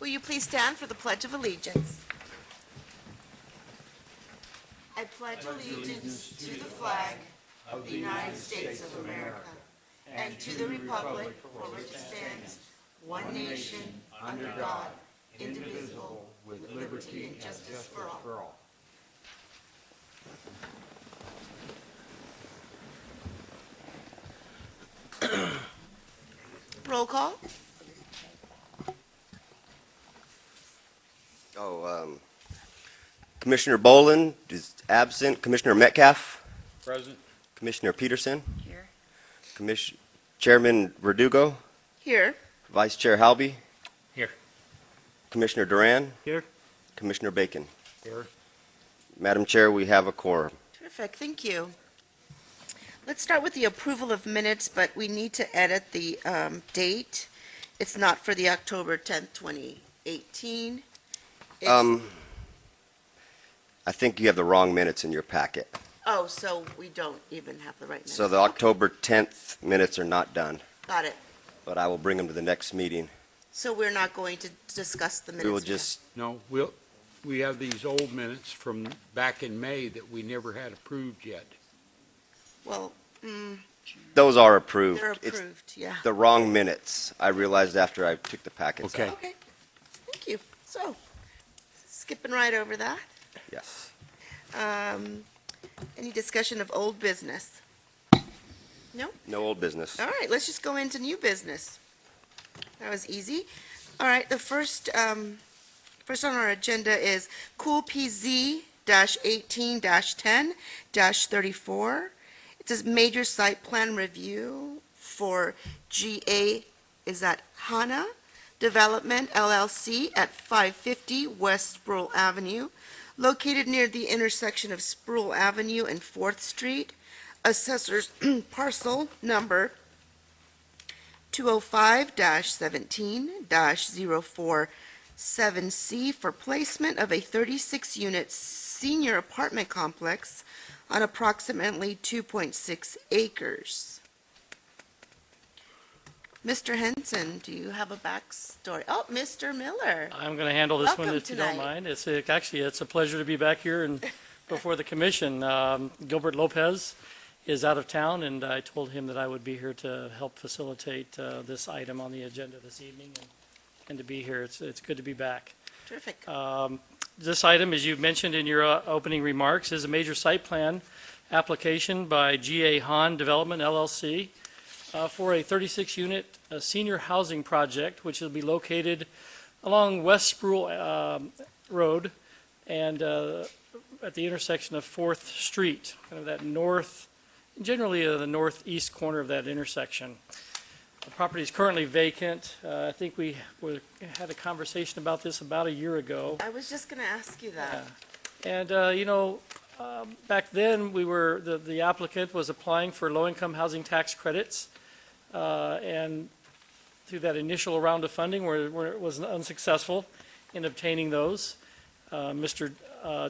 Will you please stand for the Pledge of Allegiance? I pledge allegiance to the flag of the United States of America and to the republic for which it stands, one nation, under God, indivisible, with liberty and justice for all. Roll call. Commissioner Boland is absent. Commissioner Metcalf? Present. Commissioner Peterson? Here. Chairman Verdugo? Here. Vice Chair Halby? Here. Commissioner Duran? Here. Commissioner Bacon? Here. Madam Chair, we have a quorum. Terrific, thank you. Let's start with the approval of minutes, but we need to edit the date. It's not for the October 10th, 2018. I think you have the wrong minutes in your packet. Oh, so we don't even have the right minutes. So the October 10th minutes are not done, Got it. but I will bring them to the next meeting. So we're not going to discuss the minutes? We will now? just, No, we have these old minutes from back in May that we never had approved yet. Well, those are approved. they're It's approved, yeah. the wrong minutes. I realized after I took the packets Okay. out. Okay, thank you. So, skipping right over that. Yes. Any discussion of old business? No? No old business. All right, let's just go into new business. That was easy. All right, the first on our agenda is Cool PZ-18-10-34. It says major site plan review for GA, is that HANA Development LLC at 550 West Sproul Avenue, located near the intersection of Sproul Avenue and 4th Street. Assessor's parcel number 205-17-047C for placement of a 36-unit senior apartment complex on approximately 2.6 acres. Mr. Henson, do you have a backstory? Oh, Mr. Miller. I'm going to handle this one Welcome if you tonight. don't mind. It's a pleasure to be back here and before the commission. Gilbert Lopez is out of town, and I told him that I would be here to help facilitate this item on the agenda this evening and to be here. It's good to be back. Terrific. This item, as you mentioned in your opening remarks, is a major site plan application by GA Han Development LLC for a 36-unit senior housing project, which will be located along West Sproul Road and at the intersection of 4th Street, kind of that generally the northeast corner of that intersection. The property is currently vacant. I think we had a conversation about this about a year ago. I was just going to ask you that. And, back then the applicant was applying for low-income housing tax credits. And through that initial round of funding where it was unsuccessful in obtaining those, Mr.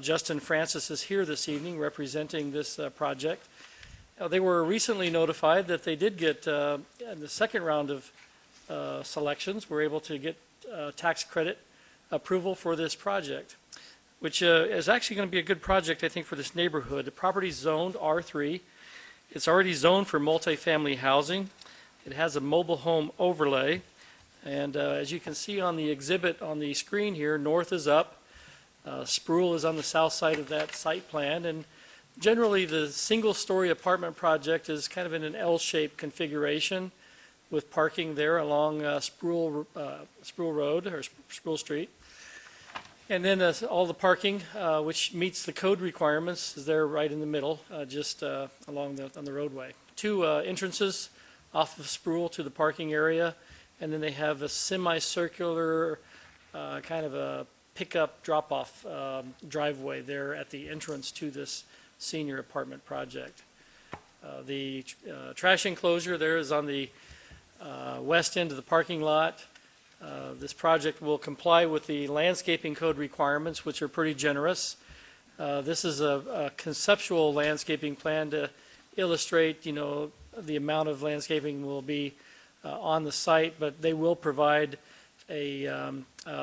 Justin Francis is here this evening representing this project. They were recently notified that they did get, in the second round of selections, were able to get tax credit approval for this project, which is actually going to be a good project, I think, for this neighborhood. The property is zoned R3. It's already zoned for multifamily housing. It has a mobile home overlay, and as you can see on the exhibit on the screen here, north is up, Sproul is on the south side of that site plan, and generally the single-story apartment project is kind of in an L-shaped configuration with parking there along Sproul Road or Sproul Street, and then all the parking which meets the code requirements is there right in the middle, just along on the roadway. Two entrances off of Sproul to the parking area, and then they have a semicircular kind of a pickup drop-off driveway there at the entrance to this senior apartment project. The trash enclosure there is on the west end of the parking lot. This project will comply with the landscaping code requirements, which are pretty generous. This is a conceptual landscaping plan to illustrate, the amount of landscaping will be on the site, but they will provide a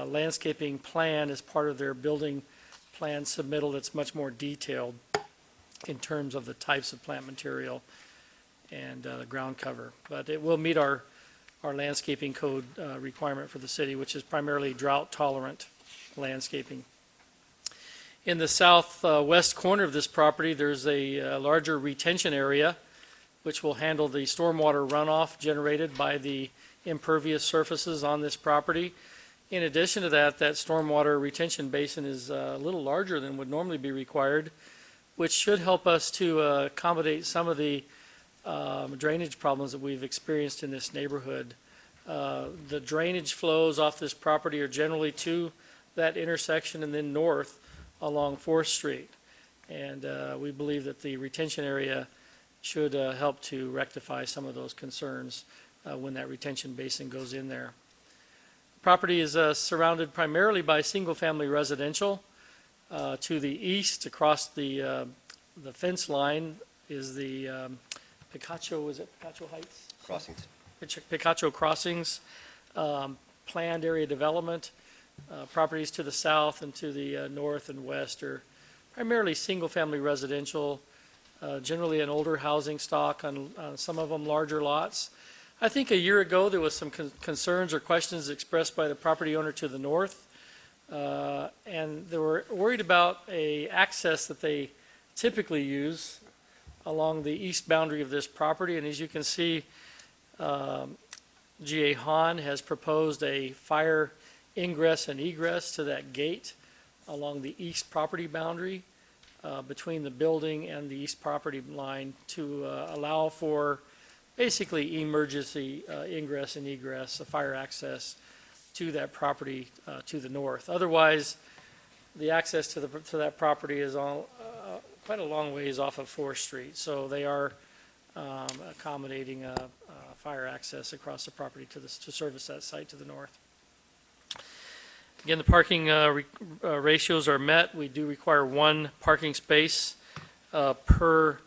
landscaping plan as part of their building plan submittal that's much more detailed in terms of the types of plant material and the ground cover. But it will meet our landscaping code requirement for the city, which is primarily drought-tolerant landscaping. In the southwest corner of this property, there's a larger retention area, which will handle the stormwater runoff generated by the impervious surfaces on this property. In addition to that, that stormwater retention basin is a little larger than would normally be required, which should help us to accommodate some of the drainage problems that we've experienced in this neighborhood. The drainage flows off this property are generally to that intersection and then north along 4th Street. And we believe that the retention area should help to rectify some of those concerns when that retention basin goes in there. Property is surrounded primarily by single-family residential. To the east, across the fence line, is the Picacho, is it Picacho Heights? Crossings. Picacho Crossings, planned area development. Properties to the south and to the north and west are primarily single-family residential, generally an older housing stock on some of them larger lots. I think a year ago there was some concerns or questions expressed by the property owner to the north, and they were worried about a access that they typically use along the east boundary of this property. And as you can see, G.A. Hahn has proposed a fire ingress and egress to that gate along the east property boundary between the building and the east property line to allow for basically emergency ingress and egress, fire access to that property to the north. Otherwise, the access to that property is quite a long ways off of 4th Street, so they are accommodating fire access across the property to service that site to the north. Again, the parking ratios are met. We do require 1 parking space per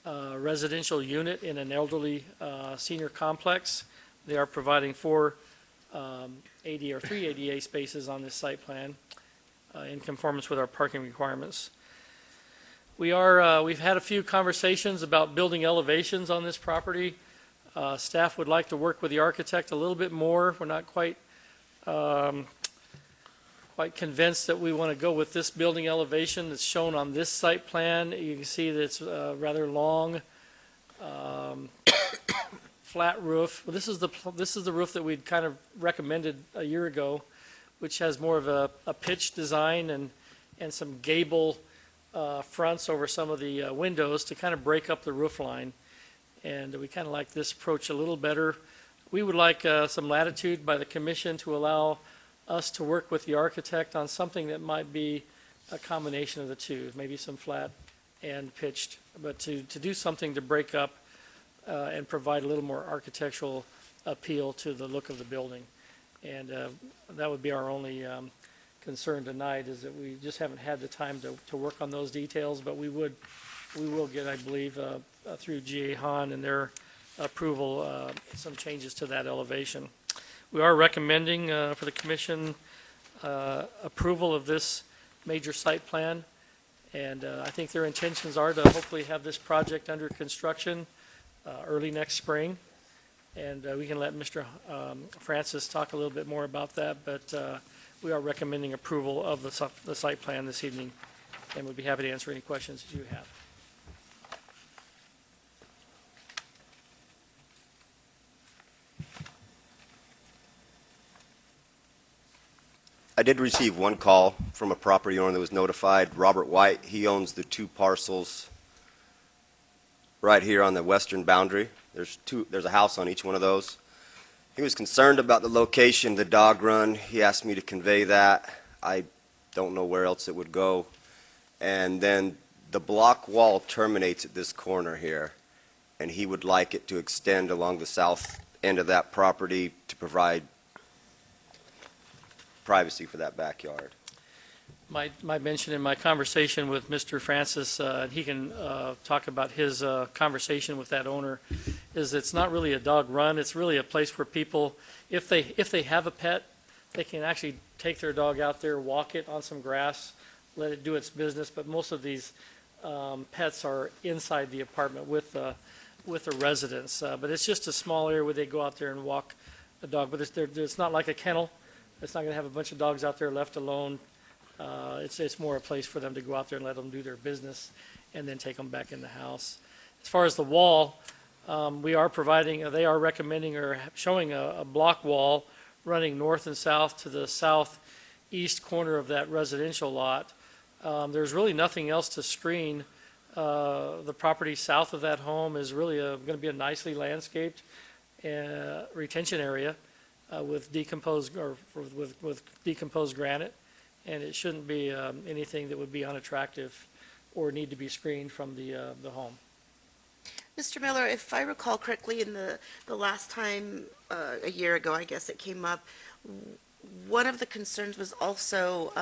residential unit in an elderly senior complex. They are providing 4 ADA or 3 ADA spaces on this site plan in conformance with our parking requirements. We've had a few conversations about building elevations on this property. Staff would like to work with the architect a little bit more. We're not quite convinced that we want to go with this building elevation that's shown on this site plan. You can see that it's rather long, flat roof. Well, this is the roof that we'd kind of recommended a year ago, which has more of a pitch design and some gable fronts over some of the windows to kind of break up the roof line. And we kind of like this approach a little better. We would like some latitude by the commission to allow us to work with the architect on something that might be a combination of the two, maybe some flat and pitched, but to do something to break up and provide a little more architectural appeal to the look of the building. And that would be our only concern tonight, is that we just haven't had the time to work on those details, but we will get, I believe, through G.A. Hahn and their approval, some changes to that elevation. We are recommending for the commission approval of this major site plan, and I think their intentions are to hopefully have this project under construction early next spring. And we can let Mr. Francis talk a little bit more about that, but we are recommending approval of the site plan this evening, and we'd be happy to answer any questions that you have. I did receive one call from a property owner that was notified, Robert White. He owns the 2 parcels right here on the western boundary. There's a house on each one of those. He was concerned about the location, the dog run. He asked me to convey that. I don't know where else it would go. And then the block wall terminates at this corner here, and he would like it to extend along the south end of that property to provide privacy for that backyard. My mention in my conversation with Mr. Francis, he can talk about his conversation with that owner, is it's not really a dog run. It's really a place where people, if they have a pet, they can actually take their dog out there, walk it on some grass, let it do its business, but most of these pets are inside the apartment with the residents. But it's just a small area where they go out there and walk a dog, but it's not like a kennel. It's not going to have a bunch of dogs out there left alone. It's more a place for them to go out there and let them do their business and then take them back in the house. As far as the wall, they are recommending or showing a block wall running north and south to the southeast corner of that residential lot. There's really nothing else to screen. The property south of that home is really going to be a nicely landscaped retention area with decomposed granite, and it shouldn't be anything that would be unattractive or need to be screened from the home. Mr. Miller, if I recall correctly, in the last time, a year ago, I guess it came up, one of the concerns was also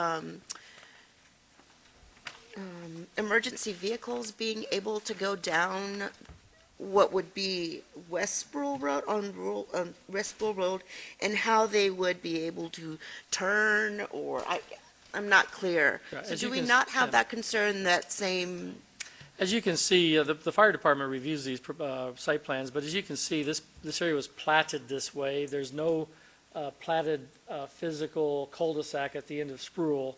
emergency vehicles being able to go down what would be West Sproul Road, West Sproul Road, and how they would be able to turn, or I'm not clear. Yeah, so do we not have that concern, that same? As you can see, the fire department reviews these site plans, but as you can see, this area was platted this way. There's no platted physical cul-de-sac at the end of Sproul.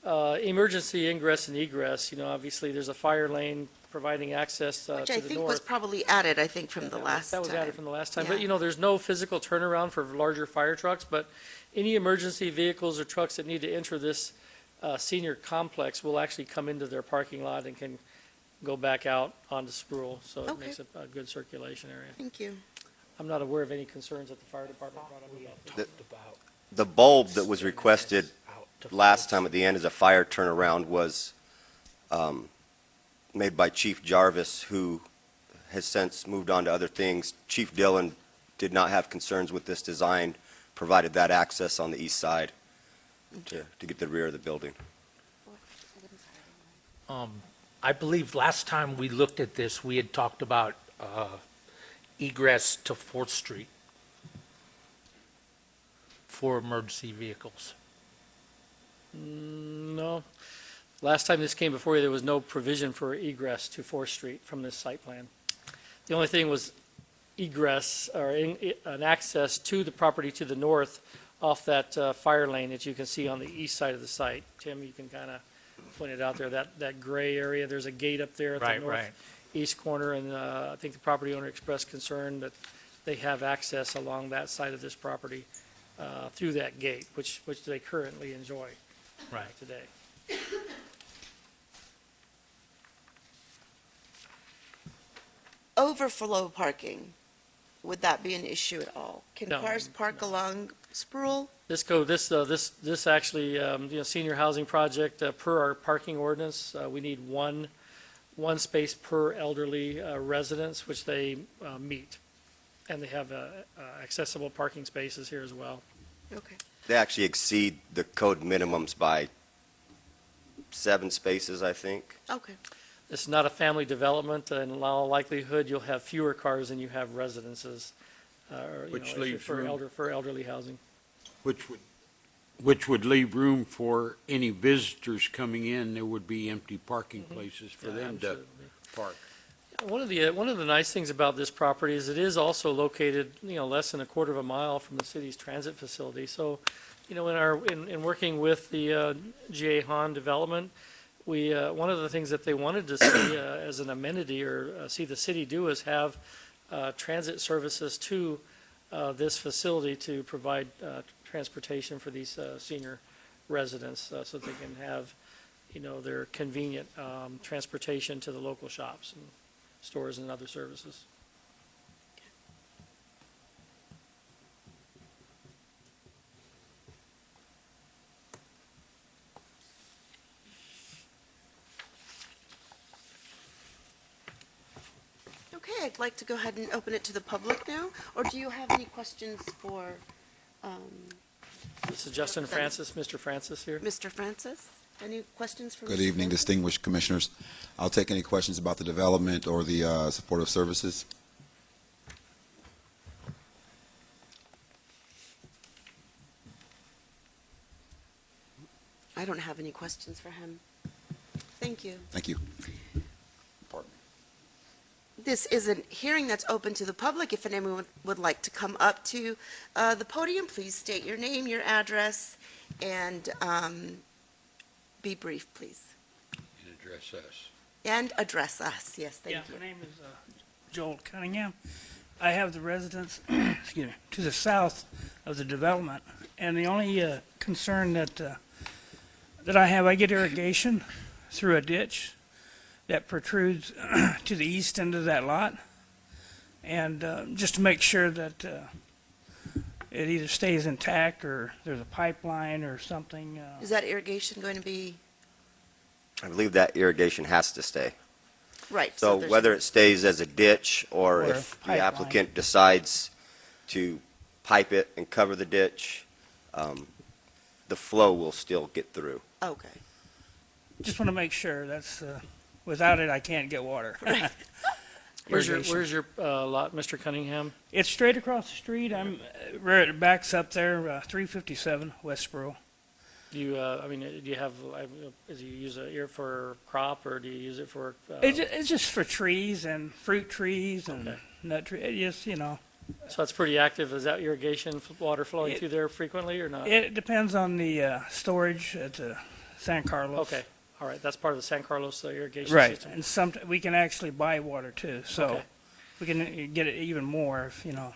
Emergency ingress and egress, obviously there's a fire lane providing access to the north. Which I think was probably added, from the last time. That was added from the last time. Yeah. But, there's no physical turnaround for larger fire trucks, but any emergency vehicles or trucks that need to enter this senior complex will actually come into their parking lot and can go back out onto Sproul, so it makes it a good circulation area. Thank you. I'm not aware of any concerns that the fire department brought up. The bulb that was requested last time at the end as a fire turnaround was made by Chief Jarvis, who has since moved on to other things. Chief Dillon did not have concerns with this design, provided that access on the east side to get the rear of the building. I believe last time we looked at this, we had talked about egress to 4th Street for emergency vehicles. No. Last time this came before you, there was no provision for egress to 4th Street from this site plan. The only thing was egress or an access to the property to the north off that fire lane that you can see on the east side of the site. Tim, you can kind of point it out there, that gray area. There's a gate up there at the northeast corner, and I think the property owner expressed concern that they have access along that side of this property through that gate, which they currently enjoy today. Overflow parking, would that be an issue at all? Can No, cars park along Sproul? This actually, senior housing project, per our parking ordinance, we need one space per elderly residence, which they meet. And they have accessible parking spaces here as well. Okay. They actually exceed the code minimums by 7 spaces, I think. Okay. It's not a family development, and in all likelihood, you'll have fewer cars than you have residences, Which leaves for room. elderly housing. Which would leave room for any visitors coming in. There would be empty parking places for them to park. One of the nice things about this property is it is also located, less than a quarter of a mile from the city's transit facility. So, in working with the GA Hahn development, one of the things that they wanted to see as an amenity or see the city do is have transit services to this facility to provide transportation for these senior residents, so they can have, their convenient transportation to the local shops and stores and other services. Okay, I'd like to go ahead and open it to the public now, or do you have any questions for This is Justin Francis, Mr. Francis here. Mr. Francis? Any questions for Good Mr. evening, Francis? distinguished commissioners. I'll take any questions about the development or the supportive services. I don't have any questions for him. Thank you. Thank you. This is a hearing that's open to the public. If anyone would like to come up to the podium, please state your name, your address, and be brief, please. And address us. And address us. Yes, thank Yeah, you. my name is Joel Cunningham. I have the residence, excuse me, to the south of the development, and the only concern that I have, I get irrigation through a ditch that protrudes to the east end of that lot, and just to make sure that it either stays intact or there's a pipeline or something. Is that irrigation going to be I believe that irrigation has to stay. right? So there's- whether it stays as a ditch or Or a if the pipeline. applicant decides to pipe it and cover the ditch, the flow will still get through. Okay. Just want to make sure that's, without it, I can't get water. Irrigation. Where's your lot, Mr. Cunningham? It's straight across the street. I'm where it backs up there, 357 Westboro. Do you, I mean, do you have, do you use it here for crop, or do you use it for? It's just for trees and fruit trees and Okay. nut trees. It just, you know, So it's pretty active. Is that irrigation water flowing through there frequently or not? it depends on the storage at San Carlos. Okay, all right. That's part of the San Carlos irrigation Right, system. and some we can actually buy water too, so Okay. we can get it even more if you know.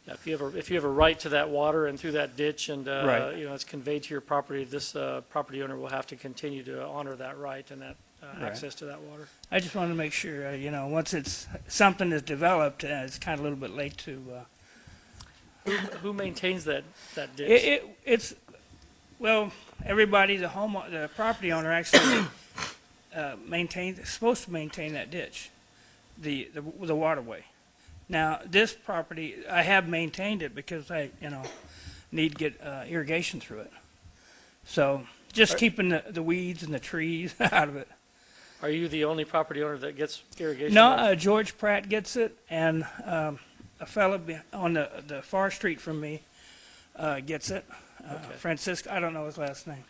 Yeah, if you have a right to that water and through that ditch, and Right. you know it's conveyed to your property, this property owner will have to continue to honor that right and that Right. access to that water. I just want to make sure, you know, once it's something is developed, it's kind of a little bit late to. Who maintains that ditch? It's well, everybody, the property owner actually is supposed to maintain that ditch, the waterway. Now, this property, I have maintained it because I, you know, need to get irrigation through it. So just keeping the weeds and the trees out of it. Are you the only property owner that gets irrigation? No, George Pratt gets it, and a fella on the far street from me gets it. Okay. Francisco, I don't know his last name.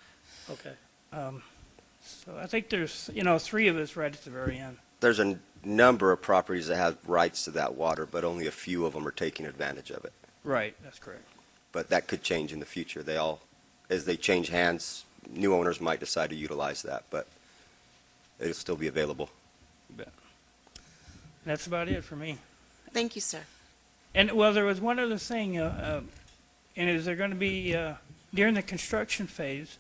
Okay. So I think there's, you know, three of us right at the very end. There's a number of properties that have rights to that water, but only a few of them are taking advantage of it. Right, that's correct. But that could change in the future. As they change hands, new owners might decide to utilize that, but it'll still be available. That's about it for me. Thank you, sir. And, well, there was one other thing, and is there going to be, during the construction phase,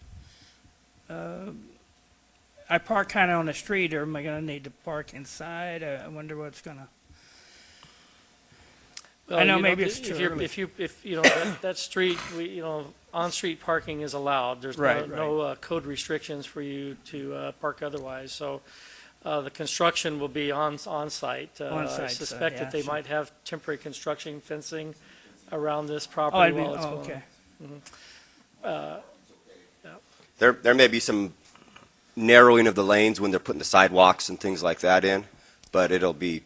I park kind of on the street, or am I going to need to park inside? I wonder what's going to, Well, I know you maybe it's too early. If you know that street, on-street parking is allowed. There's Right, no code restrictions for you to park otherwise. So the construction will be on-site. I On-site, so, suspect that yeah, they sure. might have temporary construction fencing around this oh, property while it's going. okay. There may be some narrowing of the lanes when they're putting the sidewalks and things like that in, but it'll be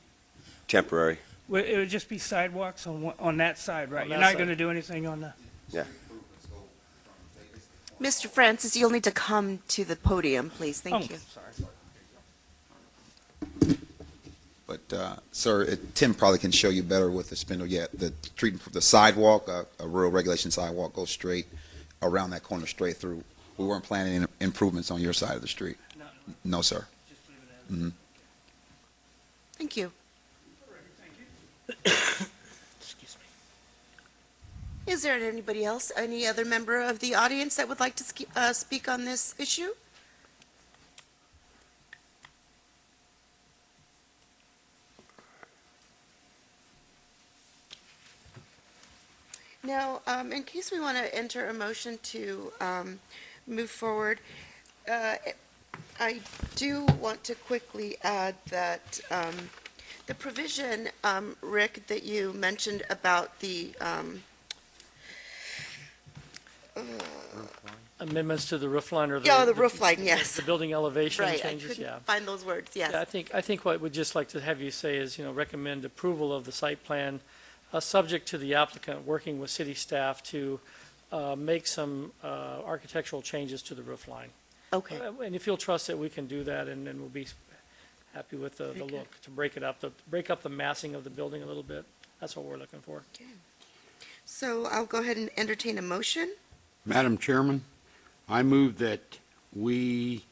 temporary. Well, it would just be sidewalks on that side, right? On You're that not side. going to do anything on the, Mr. Francis, you'll need to come to the podium, please. oh, Thank you. sorry. But, sir, Tim probably can show you better with the spindle. Yeah, the treatment for the sidewalk, a rural regulation sidewalk goes straight around that corner, straight through. We weren't planning any improvements on your side of the street. No, sir. Thank you. Excuse me. Is there anybody else, any other member of the audience that would like to speak on this issue? Now, in case we want to enter a motion to move forward, I do want to quickly add that the provision, Rick, that you mentioned about the Amendments to the roof line or the roof line, yes. the building elevation Right, I changes. couldn't Yeah. find those words, yes. Yeah, I think what we'd just like to have you say is, recommend approval of the site plan, subject to the applicant working with city staff to make some architectural changes to the roof line. Okay, And if you'll trust it, we can do that, and then we'll be happy with the good. look, to break it up, to break up the massing of the building a little bit. That's what we're looking for. so I'll go ahead and entertain a motion. Madam Chairman, I move that we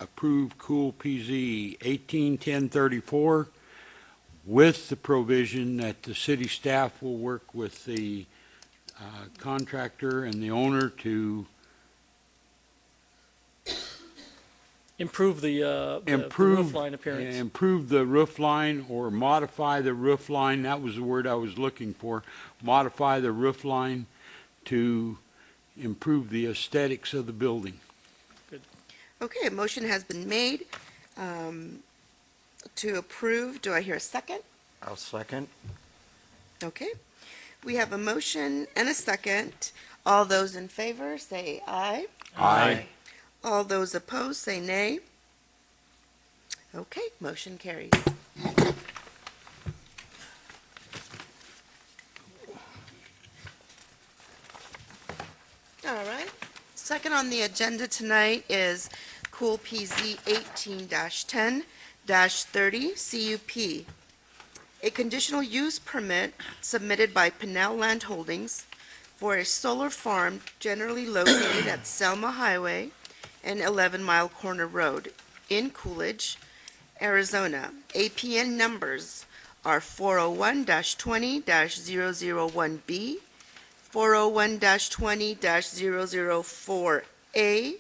approve Cool PZ 181034 with the provision that the city staff will work with the contractor and the owner to Improve the improve roof line appearance. improve the roof line or modify the roof line. That was the word I was looking for. Modify the roof line to improve the aesthetics of the building. Okay, a motion has been made to approve. Do I hear a second? I'll second. Okay. We have a motion and a second. All those in favor say aye. Aye. All those opposed say nay. Okay, motion carries. All right. Second on the agenda tonight is Cool PZ 18-10-30 CUP. A conditional use permit submitted by Pinnell Land Holdings for a solar farm generally located at Selma Highway and 11 Mile Corner Road in Coolidge, Arizona. APN numbers are 401-20-001B, 401-20-004A,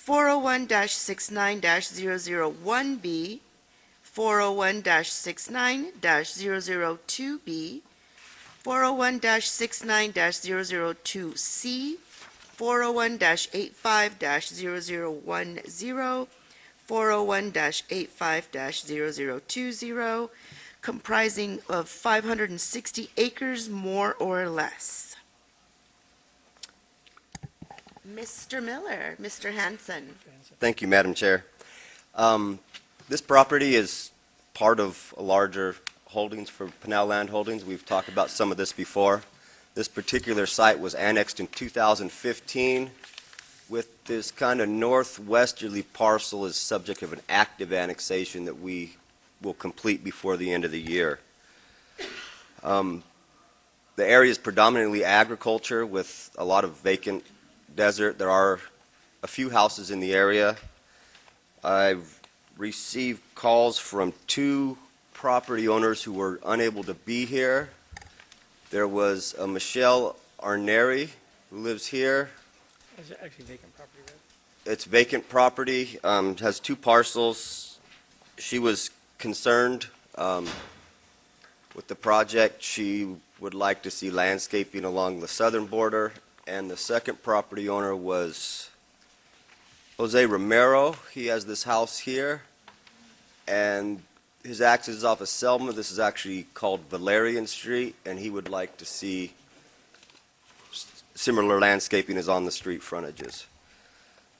401-69-001B, 401-69-002B, 401-69-002C, 401-85-0010, 401-85-0020, comprising of 560 acres more or less. Mr. Miller, Mr. Hanson. Thank you, Madam Chair. This property is part of a larger holdings for Pinnell Land Holdings. We've talked about some of this before. This particular site was annexed in 2015 with this kind of northwesterly parcel is subject of an active annexation that we will complete before the end of the year. The area is predominantly agriculture with a lot of vacant desert. There are a few houses in the area. I've received calls from 2 property owners who were unable to be here. There was a Michelle Arneri who lives here. Is it actually vacant property, right? It's vacant property, has 2 parcels. She was concerned with the project. She would like to see landscaping along the southern border. And the second property owner was Jose Romero. He has this house here, and his access is off of Selma. This is actually called Valerian Street, and he would like to see similar landscaping as on the street frontages.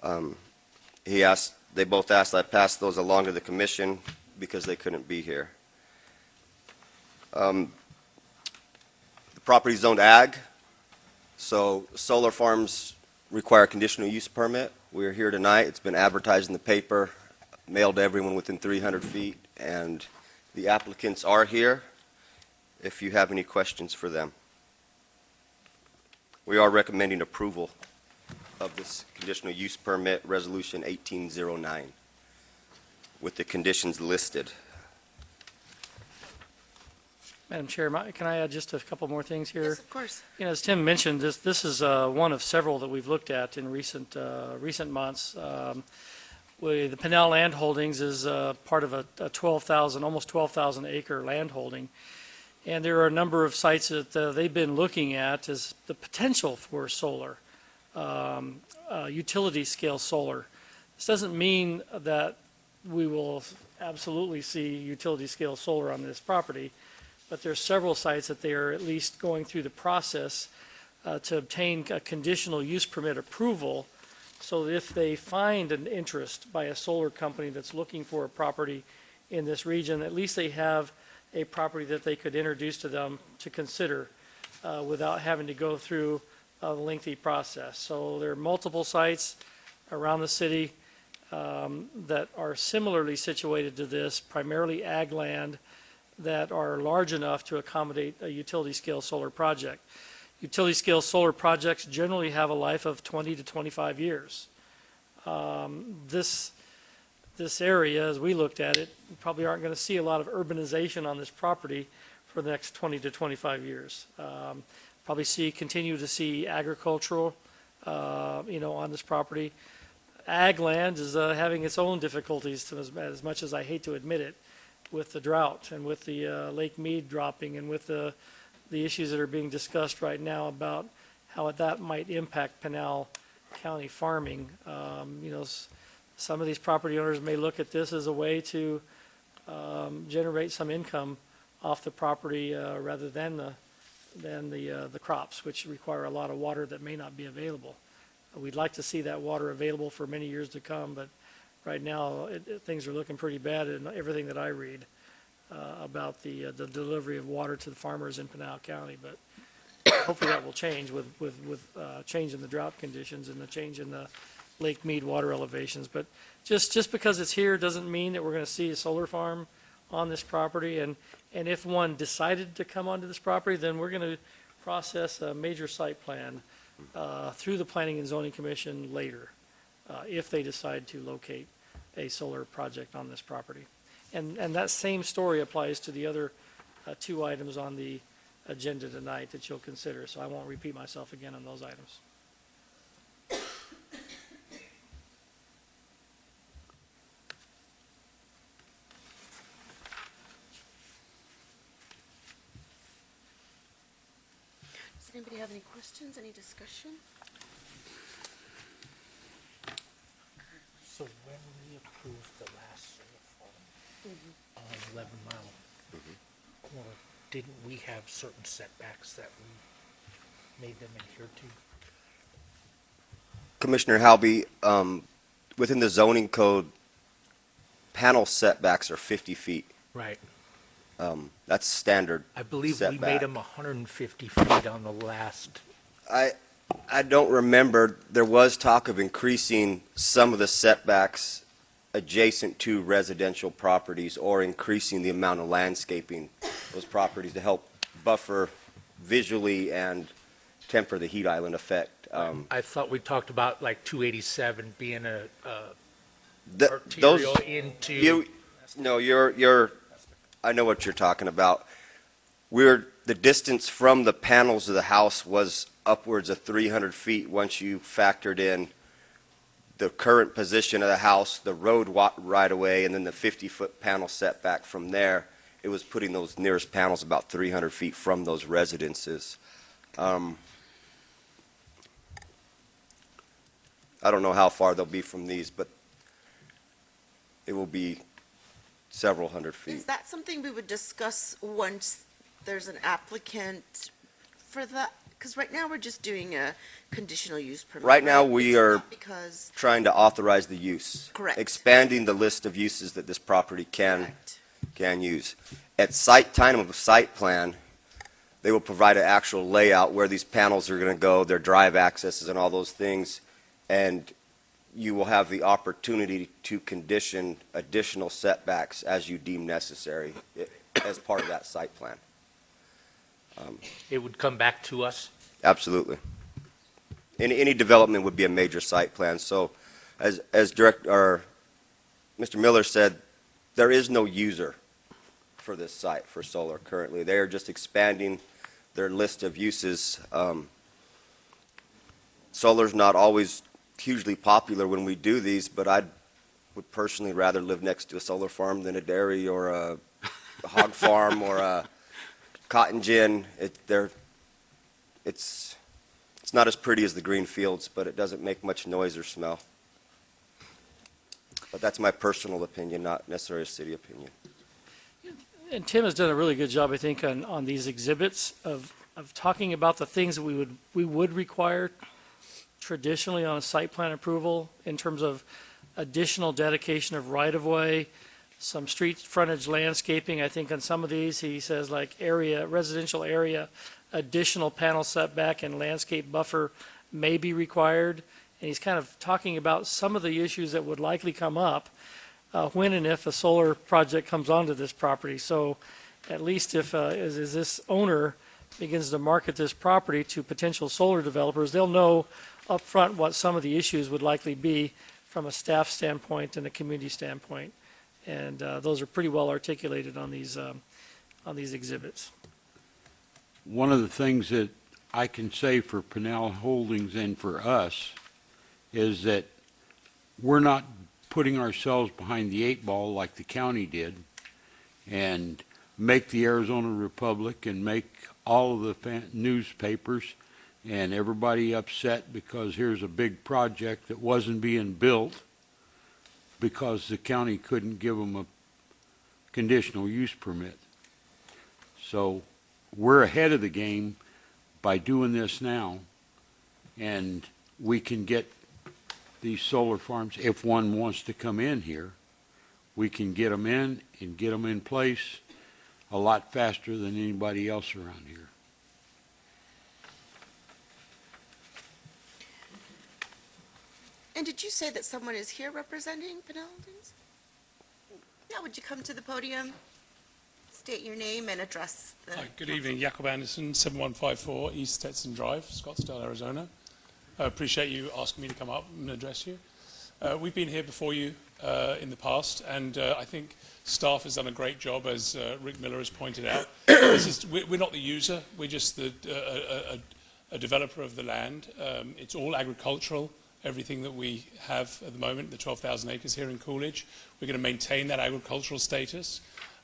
They both asked I pass those along to the commission because they couldn't be here. The property is zoned ag, so solar farms require a conditional use permit. We're here tonight. It's been advertised in the paper, mailed to everyone within 300 feet, and the applicants are here if you have any questions for them. We are recommending approval of this conditional use permit, Resolution 1809, with the conditions listed. Madam Chair, can I add just a couple more things here? Yes, of course. You know, as Tim mentioned, this is one of several that we've looked at in recent months. The Pinnell Land Holdings is part of a 12,000, almost 12,000 acre land holding. And there are a number of sites that they've been looking at as the potential for solar, utility scale solar. This doesn't mean that we will absolutely see utility scale solar on this property, but there's several sites that they are at least going through the process to obtain a conditional use permit approval, so that if they find an interest by a solar company that's looking for a property in this region, at least they have a property that they could introduce to them to consider without having to go through a lengthy process. So there are multiple sites. around the city that are similarly situated to this, primarily ag land, that are large enough to accommodate a utility-scale solar project. Utility-scale solar projects generally have a life of 20 to 25 years. This area, as we looked at it, we probably aren't going to see a lot of urbanization on this property for the next 20 to 25 years. Probably continue to see agricultural, on this property. Ag land is having its own difficulties, as much as I hate to admit it, with the drought and with the Lake Mead dropping and with the issues that are being discussed right now about how that might impact Pinal County farming. Some of these property owners may look at this as a way to generate some income off the property rather than the crops, which require a lot of water that may not be available. We'd like to see that water available for many years to come, but right now things are looking pretty bad in everything that I read about the delivery of water to the farmers in Pinal County. But hopefully that will change with change in the drought conditions and the change in the Lake Mead water elevations. But just because it's here doesn't mean that we're going to see a solar farm on this property. And if one decided to come onto this property, then we're going to process a major site plan through the Planning and Zoning Commission later, if they decide to locate a solar project on this property. And that same story applies to the other two items on the agenda tonight that you'll consider. So I won't repeat myself again on those items. Does anybody have any questions, any discussion? So when we approved the last solar farm on 11 Mile, well, didn't we have certain setbacks that we made them adhere to? Commissioner Halby, within the zoning code, panel setbacks are 50 feet. Right. That's standard. I believe we setback. made them 150 feet on the last. I don't remember. There was talk of increasing some of the setbacks adjacent to residential properties or increasing the amount of landscaping those properties to help buffer visually and temper the heat island effect. I thought we talked about like 287 being a Those arterial into. you're I know what you're talking about. The distance from the panels of the house was upwards of 300 feet once you factored in the current position of the house, the road right away, and then the 50-foot panel setback from there. It was putting those nearest panels about 300 feet from those residences. I don't know how far they'll be from these, but it will be several hundred feet. Is that something we would discuss once there's an applicant for that? Because right now we're just doing a conditional use permit. Right now we It's are not because, trying to authorize the use. Correct. Expanding the list of uses that this property correct. can use. At time of site plan, they will provide an actual layout where these panels are going to go, their drive accesses and all those things, and you will have the opportunity to condition additional setbacks as you deem necessary as part of that site plan. It would come back to us. Absolutely. Any development would be a major site plan. So as Mr. Miller said, there is no user for this site for solar currently. They are just expanding their list of uses. Solar's not always hugely popular when we do these, but I would personally rather live next to a solar farm than a dairy or a hog farm or a cotton gin. It's not as pretty as the green fields, but it doesn't make much noise or smell. But that's my personal opinion, not necessarily a city opinion. And Tim has done a really good job, I think, on these exhibits of talking about the things that we would require traditionally on a site plan approval in terms of additional dedication of right-of-way, some street frontage landscaping. I think on some of these, he says like residential area, additional panel setback and landscape buffer may be required. and he's kind of talking about some of the issues that would likely come up when and if a solar project comes onto this property. So at least if as this owner begins to market this property to potential solar developers, they'll know up front what some of the issues would likely be from a staff standpoint and a community standpoint. And those are pretty well articulated on these exhibits. One of the things that I can say for Pinell Holdings and for us is that we're not putting ourselves behind the 8 ball like the county did and make the Arizona Republic and make all of the newspapers and everybody upset because here's a big project that wasn't being built because the county couldn't give them a conditional use permit. So we're ahead of the game by doing this now, and we can get these solar farms, if one wants to come in here, we can get them in and get them in place a lot faster than anybody else around here. And did you say that someone is here representing Pinell Holdings? Yeah, would you come to the podium, state your name and address the... Hi, good evening. Jacob Anderson, 7154 East Stetson Drive, Scottsdale, Arizona. I appreciate you asking me to come up and address you. We've been here before you in the past, and I think staff has done a great job, as Rick Miller has pointed out. We're not the user, we're just a developer of the land. It's all agricultural, everything that we have at the moment, the 12,000 acres here in Coolidge. We're going to maintain that agricultural status.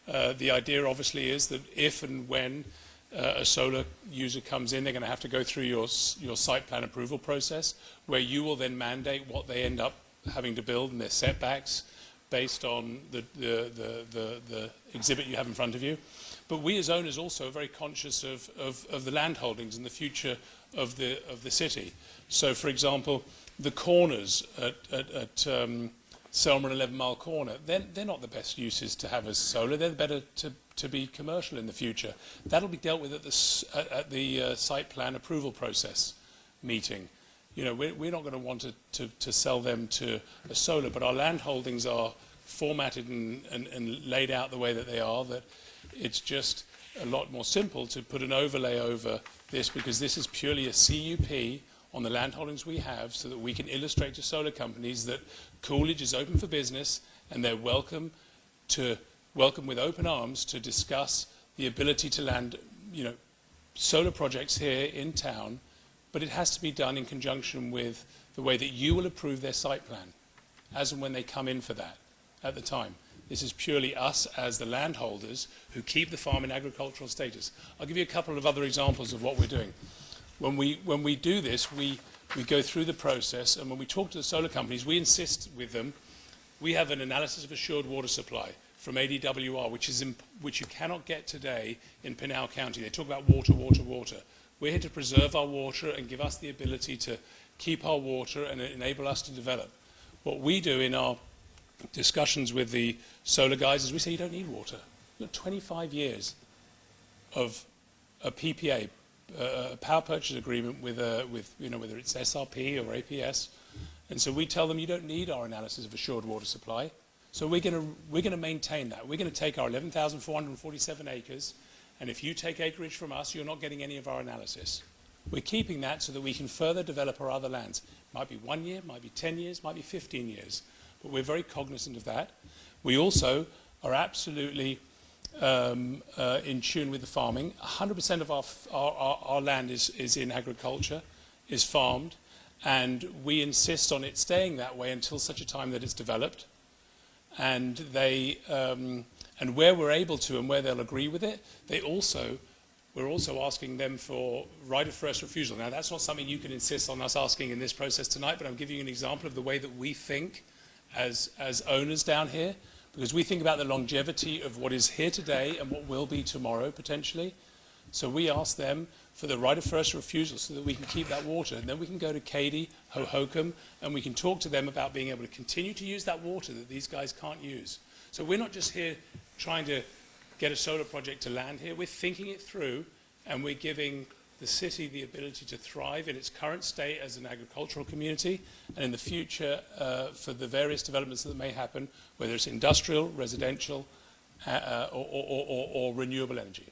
The idea obviously is that if and when a solar user comes in, they're going to have to go through your site plan approval process, where you will then mandate what they end up having to build and their setbacks based on the exhibit you have in front of you. But we as owners also are very conscious of the land holdings and the future of the city. So, for example, the corners at Selma and 11 Mile Corner, they're not the best uses to have as solar. They're better to be commercial in the future. That'll be dealt with at the site plan approval process meeting. You know, we're not going to want to sell them to a solar, but our land holdings are formatted and laid out the way that they are, that it's just a lot more simple to put an overlay over this, because this is purely a CUP on the land holdings we have, so that we can illustrate to solar companies that Coolidge is open for business and they're welcome with open arms to discuss the ability to land, you know, solar projects here in town, but it has to be done in conjunction with the way that you will approve their site plan, as and when they come in for that at the time. This is purely us as the landholders who keep the farm in agricultural status. I'll give you a couple of other examples of what we're doing. When we do this, we go through the process, and when we talk to the solar companies, we insist with them. We have an analysis of assured water supply from ADWR, which you cannot get today in Pinal County. They talk about water, water, water. We're here to preserve our water and give us the ability to keep our water and enable us to develop. What we do in our discussions with the solar guys is we say you don't need water. You've got 25 years of a PPA, a power purchase agreement with you know, whether it's SRP or APS, and so we tell them you don't need our analysis of assured water supply. So we're going to maintain that. We're going to take our 11,447 acres, and if you take acreage from us, you're not getting any of our analysis. We're keeping that so that we can further develop our other lands. Might be 1 year, might be 10 years, might be 15 years, but we're very cognizant of that. We also are absolutely in tune with the farming. 100% of our land is in agriculture, is farmed, and we insist on it staying that way until such a time that it's developed. And they, and where we're able to, and where they'll agree with it, we're also asking them for right of first refusal. Now, that's not something you can insist on us asking in this process tonight, but I'm giving you an example of the way that we think as owners down here, because we think about the longevity of what is here today and what will be tomorrow, potentially. So we ask them for the right of first refusal so that we can keep that water. And then we can go to Katy, Hohokam, and we can talk to them about being able to continue to use that water that these guys can't use. So we're not just here trying to get a solar project to land here. We're thinking it through, and we're giving the city the ability to thrive in its current state as an agricultural community, and in the future for the various developments that may happen, whether it's industrial, residential, or renewable energy.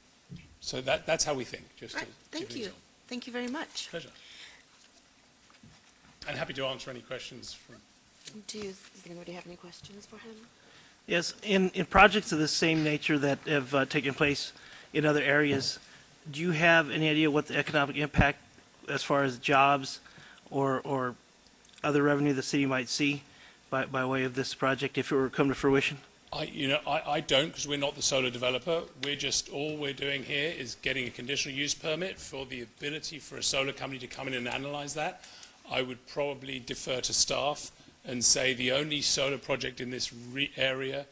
So that's how we think. Just Right, to give thank an you. example. Thank you very much. Pleasure. And happy to answer any questions from. Does anybody have any questions for him? Yes, in projects of the same nature that have taken place in other areas, do you have any idea what the economic impact as far as jobs or other revenue the city might see by way of this project if it were to come to fruition? I don't, because we're not the solar developer. All we're doing here is getting a conditional use permit for the ability for a solar company to come in and analyze that. I would probably defer to staff and say the only solar project in this area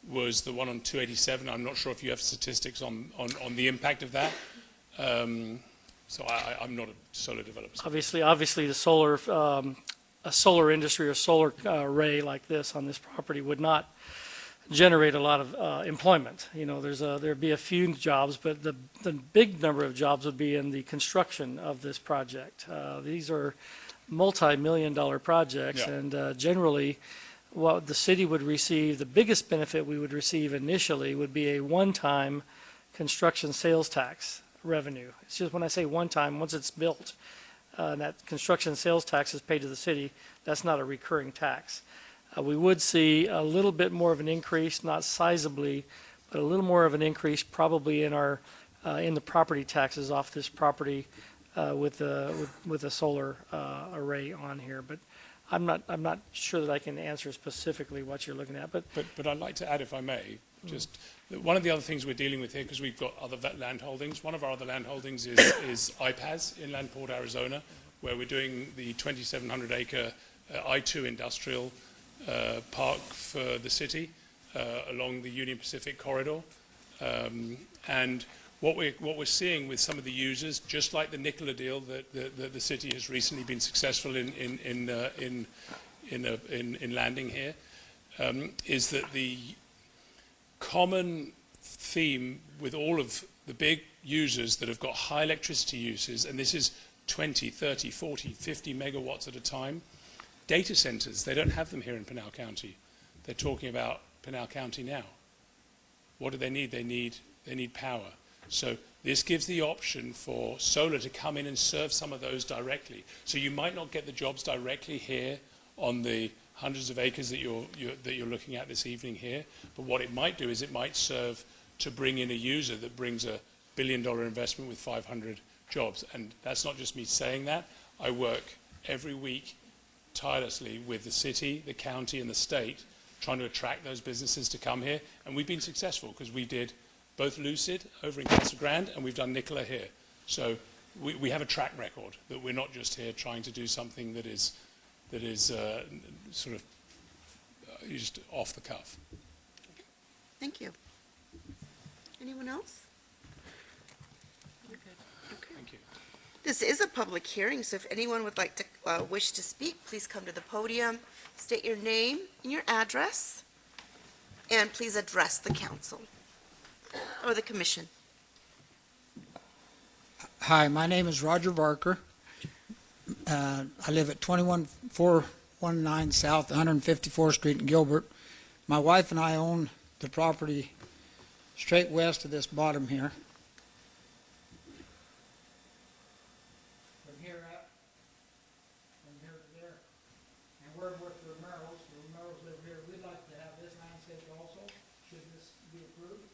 was the one on 287. I'm not sure if you have statistics on the impact of that. So I'm not a solar developer. Obviously, the solar, a solar industry or solar array like this on this property would not generate a lot of employment. You know, there'd be a few jobs, but the big number of jobs would be in the construction of this project. These are multi-million-dollar projects, Yeah. and generally, what the city would receive, the biggest benefit we would receive initially would be a one-time construction sales tax revenue. It's just when I say one-time, once it's built, that construction sales tax is paid to the city. That's not a recurring tax. We would see a little bit more of an increase, not sizably, but a little more of an increase probably in our in the property taxes off this property with the solar array on here. But I'm not sure that I can answer specifically what you're looking at. But I'd like to add, if I may, just that one of the other things we're dealing with here, because we've got other land holdings. One of our other land holdings is IPAS in Landport, Arizona, where we're doing the 2,700 acre I-2 industrial park for the city along the Union Pacific corridor. And what we're seeing with some of the users, just like the Nikola deal that the city has recently been successful in landing here, is that the common theme with all of the big users that have got high electricity uses, and this is 20, 30, 40, 50 megawatts at a time, data centers, they don't have them here in Pinal County. They're talking about Pinal County now. What do they need? They need power. So this gives the option for solar to come in and serve some of those directly. So you might not get the jobs directly here on the hundreds of acres that you're looking at this evening here, but what it might do is it might serve to bring in a user that brings $1 billion investment with 500 jobs. And that's not just me saying that. I work every week tirelessly with the city, the county, and the state, trying to attract those businesses to come here. And we've been successful because we did both Lucid over in Casa Grande and we've done Nikola here. So we have a track record that we're not just here trying to do something that is sort of just off the cuff. Thank you. Anyone else? Okay. Thank you. This is a public hearing, so if anyone would like to wish to speak, please come to the podium, state your name and your address, and please address the council or the commission. Hi, my name is Roger Barker. I live at 21419 South 154th Street in Gilbert. My wife and I own the property straight west of this bottom here. From here up, from here to there. And we're with the Romeros. The Romeros live here. We'd like to have this landscape also, should this be approved.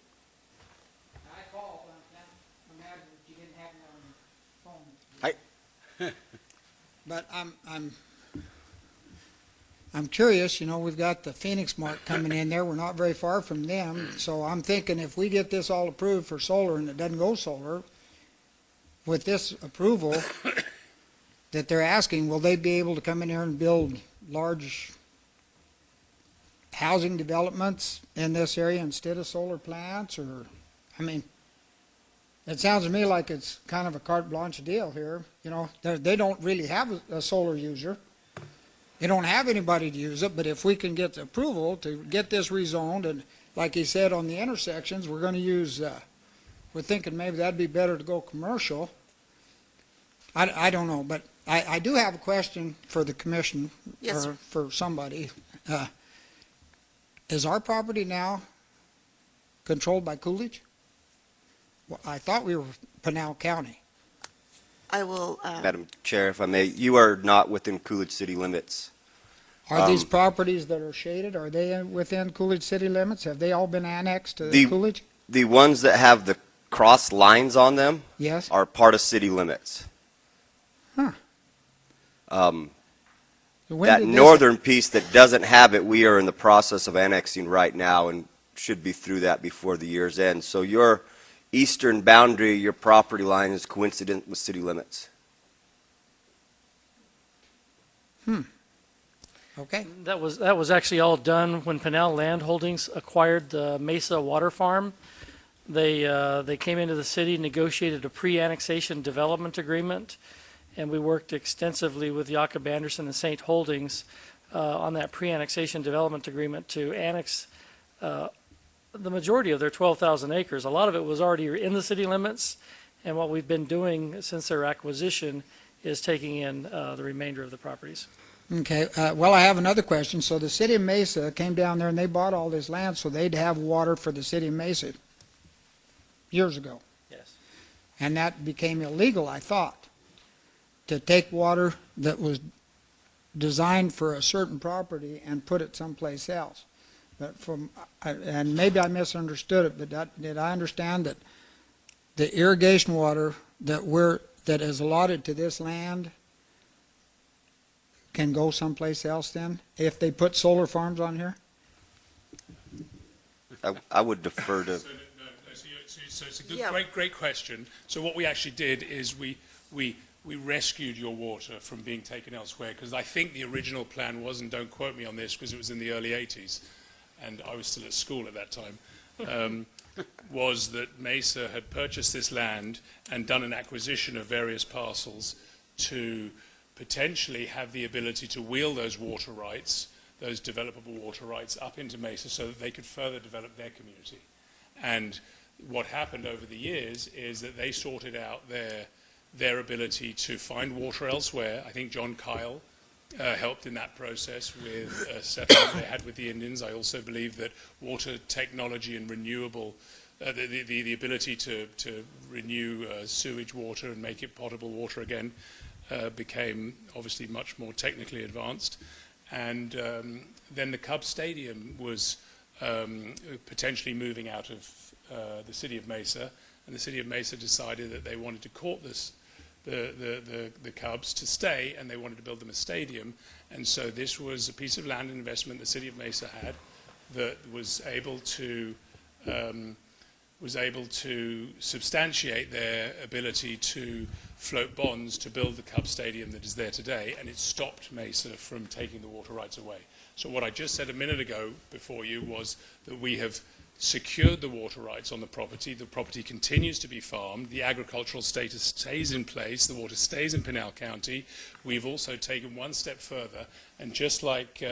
I called, but I can't imagine that you didn't have it on your phone. But I'm curious, you know, we've got the Phoenix Mark coming in there. We're not very far from them. So I'm thinking if we get this all approved for solar and it doesn't go solar, with this approval that they're asking, will they be able to come in here and build large housing developments in this area instead of solar plants? Or, I mean, it sounds to me like it's kind of a carte blanche deal here. You know, they don't really have a solar user. They don't have anybody to use it, but if we can get the approval to get this rezoned, and like he said on the intersections, we're going to use, we're thinking maybe that'd be better to go commercial. I don't know, but I do have a question for the commission, Yes, or sir. for somebody. Is our property now controlled by Coolidge? Well, I thought we were Pinal County. I will, Madam Chair, if I may, you are not within Coolidge city limits. Are these properties that are shaded, are they within Coolidge city limits? Have they all been annexed to The- Coolidge? The ones that have the cross lines on them Yes? are part of city limits. Huh. Um, When that did this- northern piece that doesn't have it, we are in the process of annexing right now and should be through that before the year's end. So your eastern boundary, your property line is coincident with city limits. Okay, That was actually all done when Pinal Land Holdings acquired the Mesa Water Farm. They came into the city, negotiated a pre-annexation development agreement, and we worked extensively with Jakob Anderson and St. Holdings on that pre-annexation development agreement to annex the majority of their 12,000 acres. A lot of it was already in the city limits, and what we've been doing since their acquisition is taking in the remainder of the properties. okay. Well, I have another question. So the city of Mesa came down there and they bought all this land so they'd have water for the city of Mesa years ago. Yes. And that became illegal, I thought, to take water that was designed for a certain property and put it someplace else. But and maybe I misunderstood it, but did I understand that the irrigation water that is allotted to this land can go someplace else then, if they put solar farms on here? I would defer to. So it's a good, Yeah. great question. So what we actually did is we rescued your water from being taken elsewhere, because I think the original plan was, and don't quote me on this because it was in the early 80s, and I was still at school at that time, was that Mesa had purchased this land and done an acquisition of various parcels to potentially have the ability to wheel those water rights, those developable water rights, up into Mesa so that they could further develop their community. And what happened over the years is that they sorted out their ability to find water elsewhere. I think John Kyle helped in that process with a settlement they had with the Indians. I also believe that water technology and renewable, the ability to renew sewage water and make it potable water again became obviously much more technically advanced. And then the Cubs Stadium was potentially moving out of the city of Mesa, and the city of Mesa decided that they wanted to court the Cubs to stay, and they wanted to build them a stadium. And so this was a piece of land investment the city of Mesa had that was able to substantiate their ability to float bonds to build the Cubs Stadium that is there today, and it stopped Mesa from taking the water rights away. So what I just said a minute ago before you was that we have secured the water rights on the property. The property continues to be farmed. The agricultural status stays in place. The water stays in Pinal County. We've also taken one step further, and just like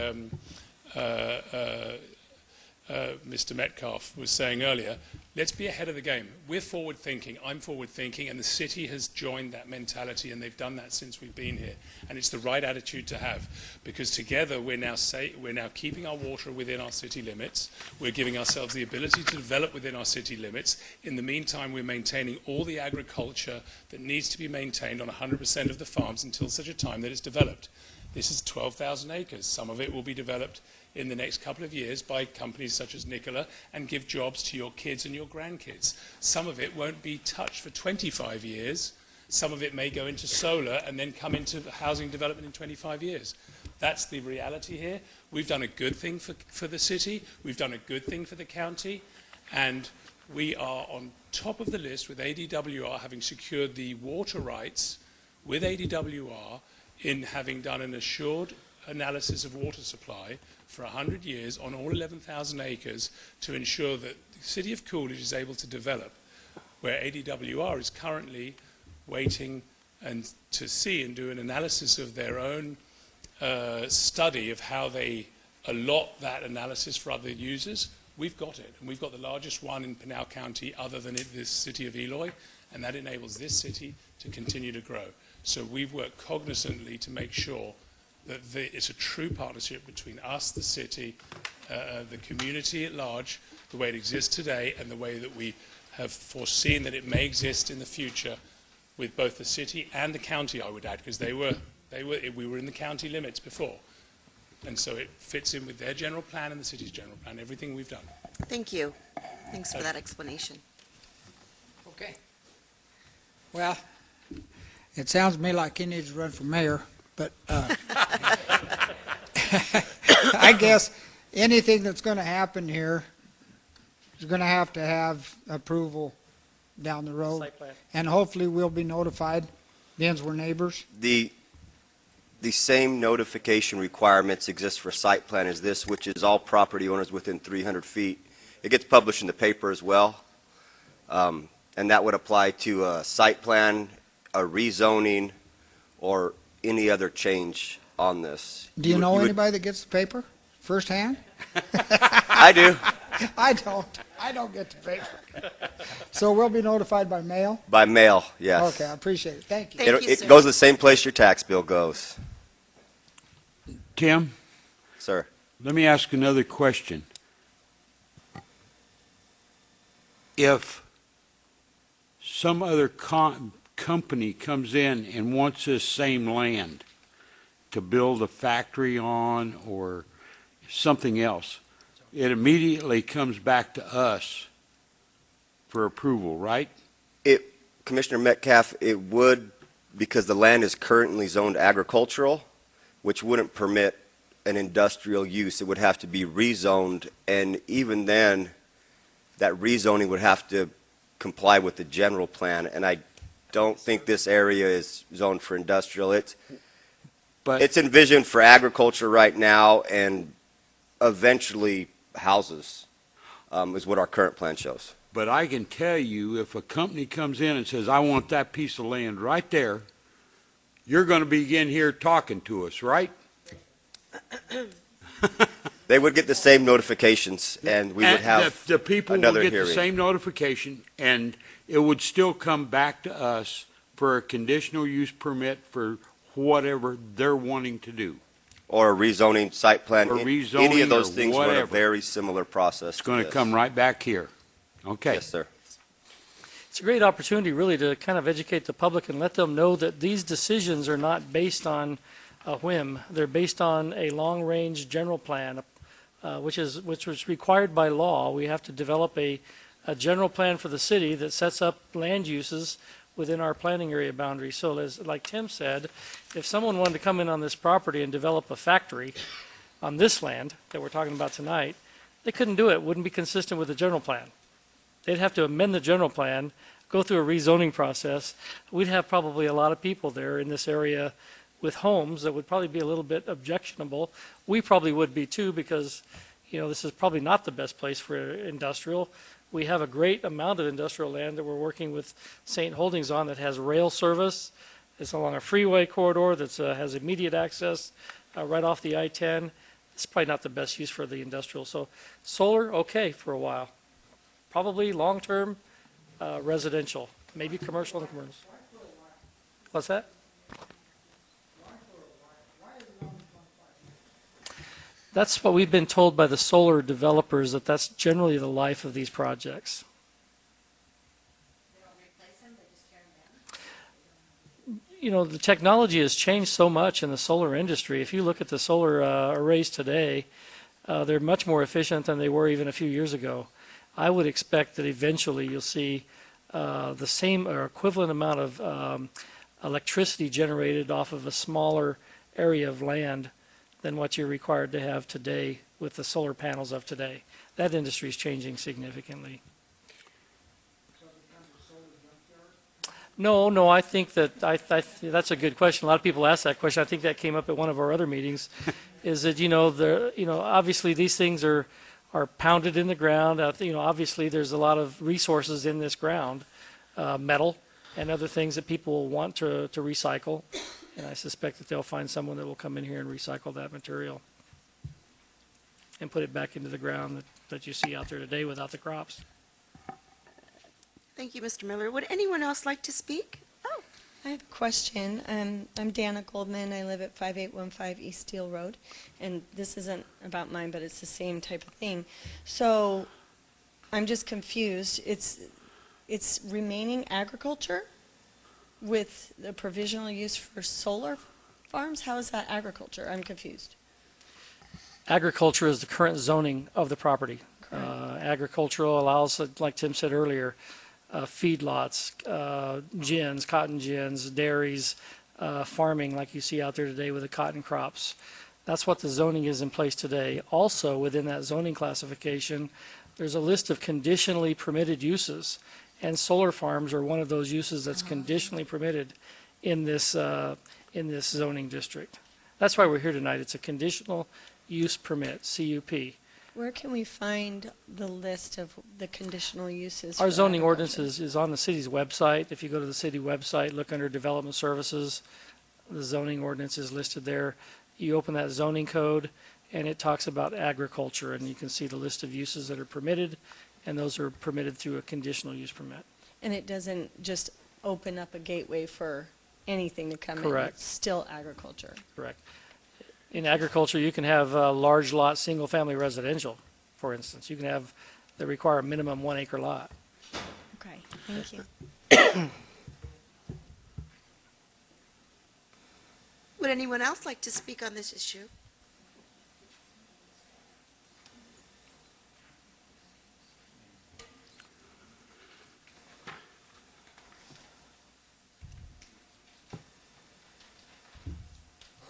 Mr. Metcalf was saying earlier, let's be ahead of the game. We're forward-thinking, I'm forward-thinking, and the city has joined that mentality, and they've done that since we've been here. And it's the right attitude to have, because together we're now keeping our water within our city limits. We're giving ourselves the ability to develop within our city limits. In the meantime, we're maintaining all the agriculture that needs to be maintained on 100% of the farms until such a time that it's developed. This is 12,000 acres. Some of it will be developed in the next couple of years by companies such as Nikola and give jobs to your kids and your grandkids. Some of it won't be touched for 25 years. Some of it may go into solar and then come into housing development in 25 years. That's the reality here. We've done a good thing for the city. We've done a good thing for the county. And we are on top of the list with ADWR, having secured the water rights with ADWR in having done an assured analysis of water supply for 100 years on all 11,000 acres to ensure that the city of Coolidge is able to develop, where ADWR is currently waiting and to see and do an analysis of their own study of how they allot that analysis for other users. We've got it, and we've got the largest one in Pinal County other than this city of Eloy, and that enables this city to continue to grow. So we've worked cognizantly to make sure that it's a true partnership between us, the city, the community at large, the way it exists today, and the way that we have foreseen that it may exist in the future with both the city and the county, I would add, because we were in the county limits before. And so it fits in with their general plan and the city's general plan, everything we've done. Thank you. Thanks for that explanation. Okay. Well, it sounds to me like he needs to run for mayor, but I guess anything that's going to happen here is going to have approval down the road. Site plan. And hopefully we'll be notified, being we're neighbors. The same notification requirements exist for site plan as this, which is all property owners within 300 feet. It gets published in the paper as well, and that would apply to a site plan, a rezoning, or any other change on this. Do you know would- anybody that gets the paper firsthand? I do. I don't. I don't get the paper. So we'll be notified by mail? By mail, yes. Okay, I appreciate it. Thank you. Thank you, It sir. goes to the same place your tax bill goes, Tim, sir. let me ask another question. If some other company comes in and wants this same land to build a factory on or something else, it immediately comes back to us for approval, right? Commissioner Metcalf, it would, because the land is currently zoned agricultural, which wouldn't permit an industrial use. It would have to be rezoned, and even then, that rezoning would have to comply with the general plan, and I don't think this area is zoned for industrial. It's envisioned for agriculture right now, and eventually houses, is what our current plan shows. But I can tell you, if a company comes in and says, I want that piece of land right there, you're going to begin here talking to us, right? They would get the same notifications, and we would have The people will another get the hearing. same notification, and it would still come back to us for a conditional use permit for whatever they're wanting to do. Or a rezoning site plan. Or Any rezoning of those or things run a whatever. very similar process. It's going to come right back here. Okay. Yes, sir. It's a great opportunity, really, to kind of educate the public and let them know that these decisions are not based on a whim. They're based on a long-range general plan, which was required by law. We have to develop a general plan for the city that sets up land uses within our planning area boundary. So, like Tim said, if someone wanted to come in on this property and develop a factory on this land that we're talking about tonight, they couldn't do it. It wouldn't be consistent with the general plan. They'd have to amend the general plan, go through a rezoning process. We'd have probably a lot of people there in this area with homes that would probably be a little bit objectionable. We probably would be too, because this is probably not the best place for industrial. We have a great amount of industrial land that we're working with St. Holdings on that has rail service. It's along a freeway corridor that has immediate access right off the I-10. It's probably not the best use for the industrial. So solar, okay for a while. Probably long-term residential, maybe commercial and commercial. What's that? That's what we've been told by the solar developers, that that's generally the life of these projects. The technology has changed so much in the solar industry. If you look at the solar arrays today, they're much more efficient than they were even a few years ago. I would expect that eventually you'll see the same or equivalent amount of electricity generated off of a smaller area of land than what you're required to have today with the solar panels of today. That industry is changing significantly. No, I think that that's a good question. A lot of people ask that question. I think that came up at one of our other meetings. Is that obviously these things are pounded in the ground. Obviously there's a lot of resources in this ground, metal and other things that people will want to recycle. And I suspect that they'll find someone that will come in here and recycle that material and put it back into the ground that you see out there today without the crops. Thank you, Mr. Miller. Would anyone else like to speak? Oh, I have a question. I'm Dana Goldman. I live at 5815 East Steel Road. And this isn't about mine, but it's the same type of thing. So I'm just confused. It's remaining agriculture with the provisional use for solar farms? How is that agriculture? I'm confused. Agriculture is the current zoning of the property. Agricultural allows, like Tim said earlier, feedlots, gins, cotton gins, dairies, farming like you see out there today with the cotton crops. That's what the zoning is in place today. Also, within that zoning classification, there's a list of conditionally permitted uses, and solar farms are one of those uses that's conditionally permitted in this zoning district. That's why we're here tonight. It's a conditional use permit, CUP. Where can we find the list of the conditional uses? Our for zoning agriculture? ordinance is on the city's website. If you go to the city website, look under development services, the zoning ordinance is listed there. You open that zoning code and it talks about agriculture, and you can see the list of uses that are permitted, and those are permitted through a conditional use permit. And it doesn't just open up a gateway for anything to come in. Correct. It's still agriculture. Correct. In agriculture, you can have a large lot, single-family residential, for instance. You can have, that require a minimum 1 acre lot. Okay, thank you. Would anyone else like to speak on this issue?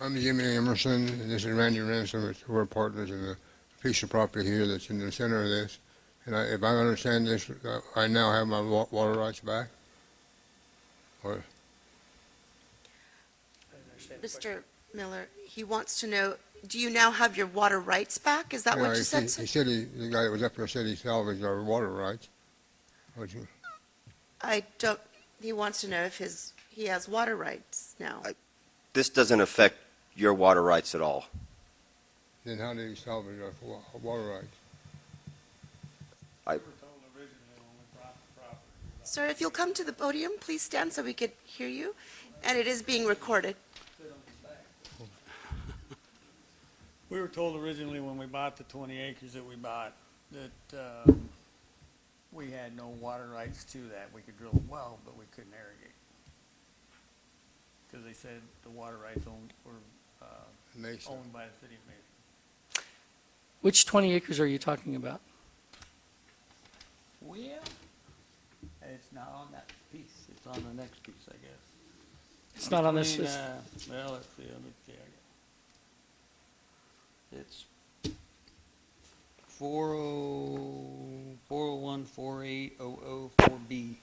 I'm Jimmy Emerson, and this is Randy Ransom. We're partners in the piece of property here that's in the center of this. And if I understand this, I now have my water rights back? Or Mr. Miller, he wants to know, do you now have your water rights back? Is that what you said? he said the guy that was up there said he salvaged our water rights. I don't, he wants to know if he has water rights now. This doesn't affect your water rights at all. Then how did he salvage our water rights? Sir, if you'll come to the podium, please stand so we could hear you. And it is being recorded. We were told originally when we bought the 20 acres that we bought that we had no water rights to that. We could drill a well, but we couldn't irrigate. Because they said the water rights were owned by the city of Mesa. Which 20 acres are you talking about? Well, it's not on that piece. It's on the next piece, I guess. It's not on this. Well, let's see. Let me see. It's 401-48004B.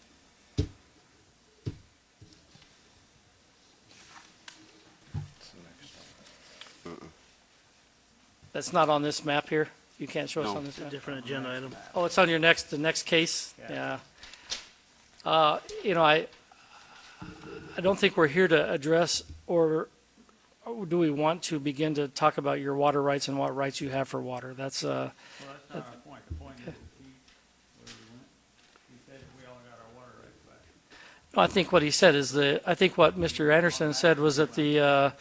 That's not on this map here? You can't show us on this It's a map? different agenda item. Oh, it's on your the next case? Yeah. You know, I don't think we're here to address, or do we want to begin to talk about your water rights and what rights you have for water? That's, Well, that's not our point. The point is that he said we all got our water rights back. I think what he said is I think what Mr. Anderson said was that the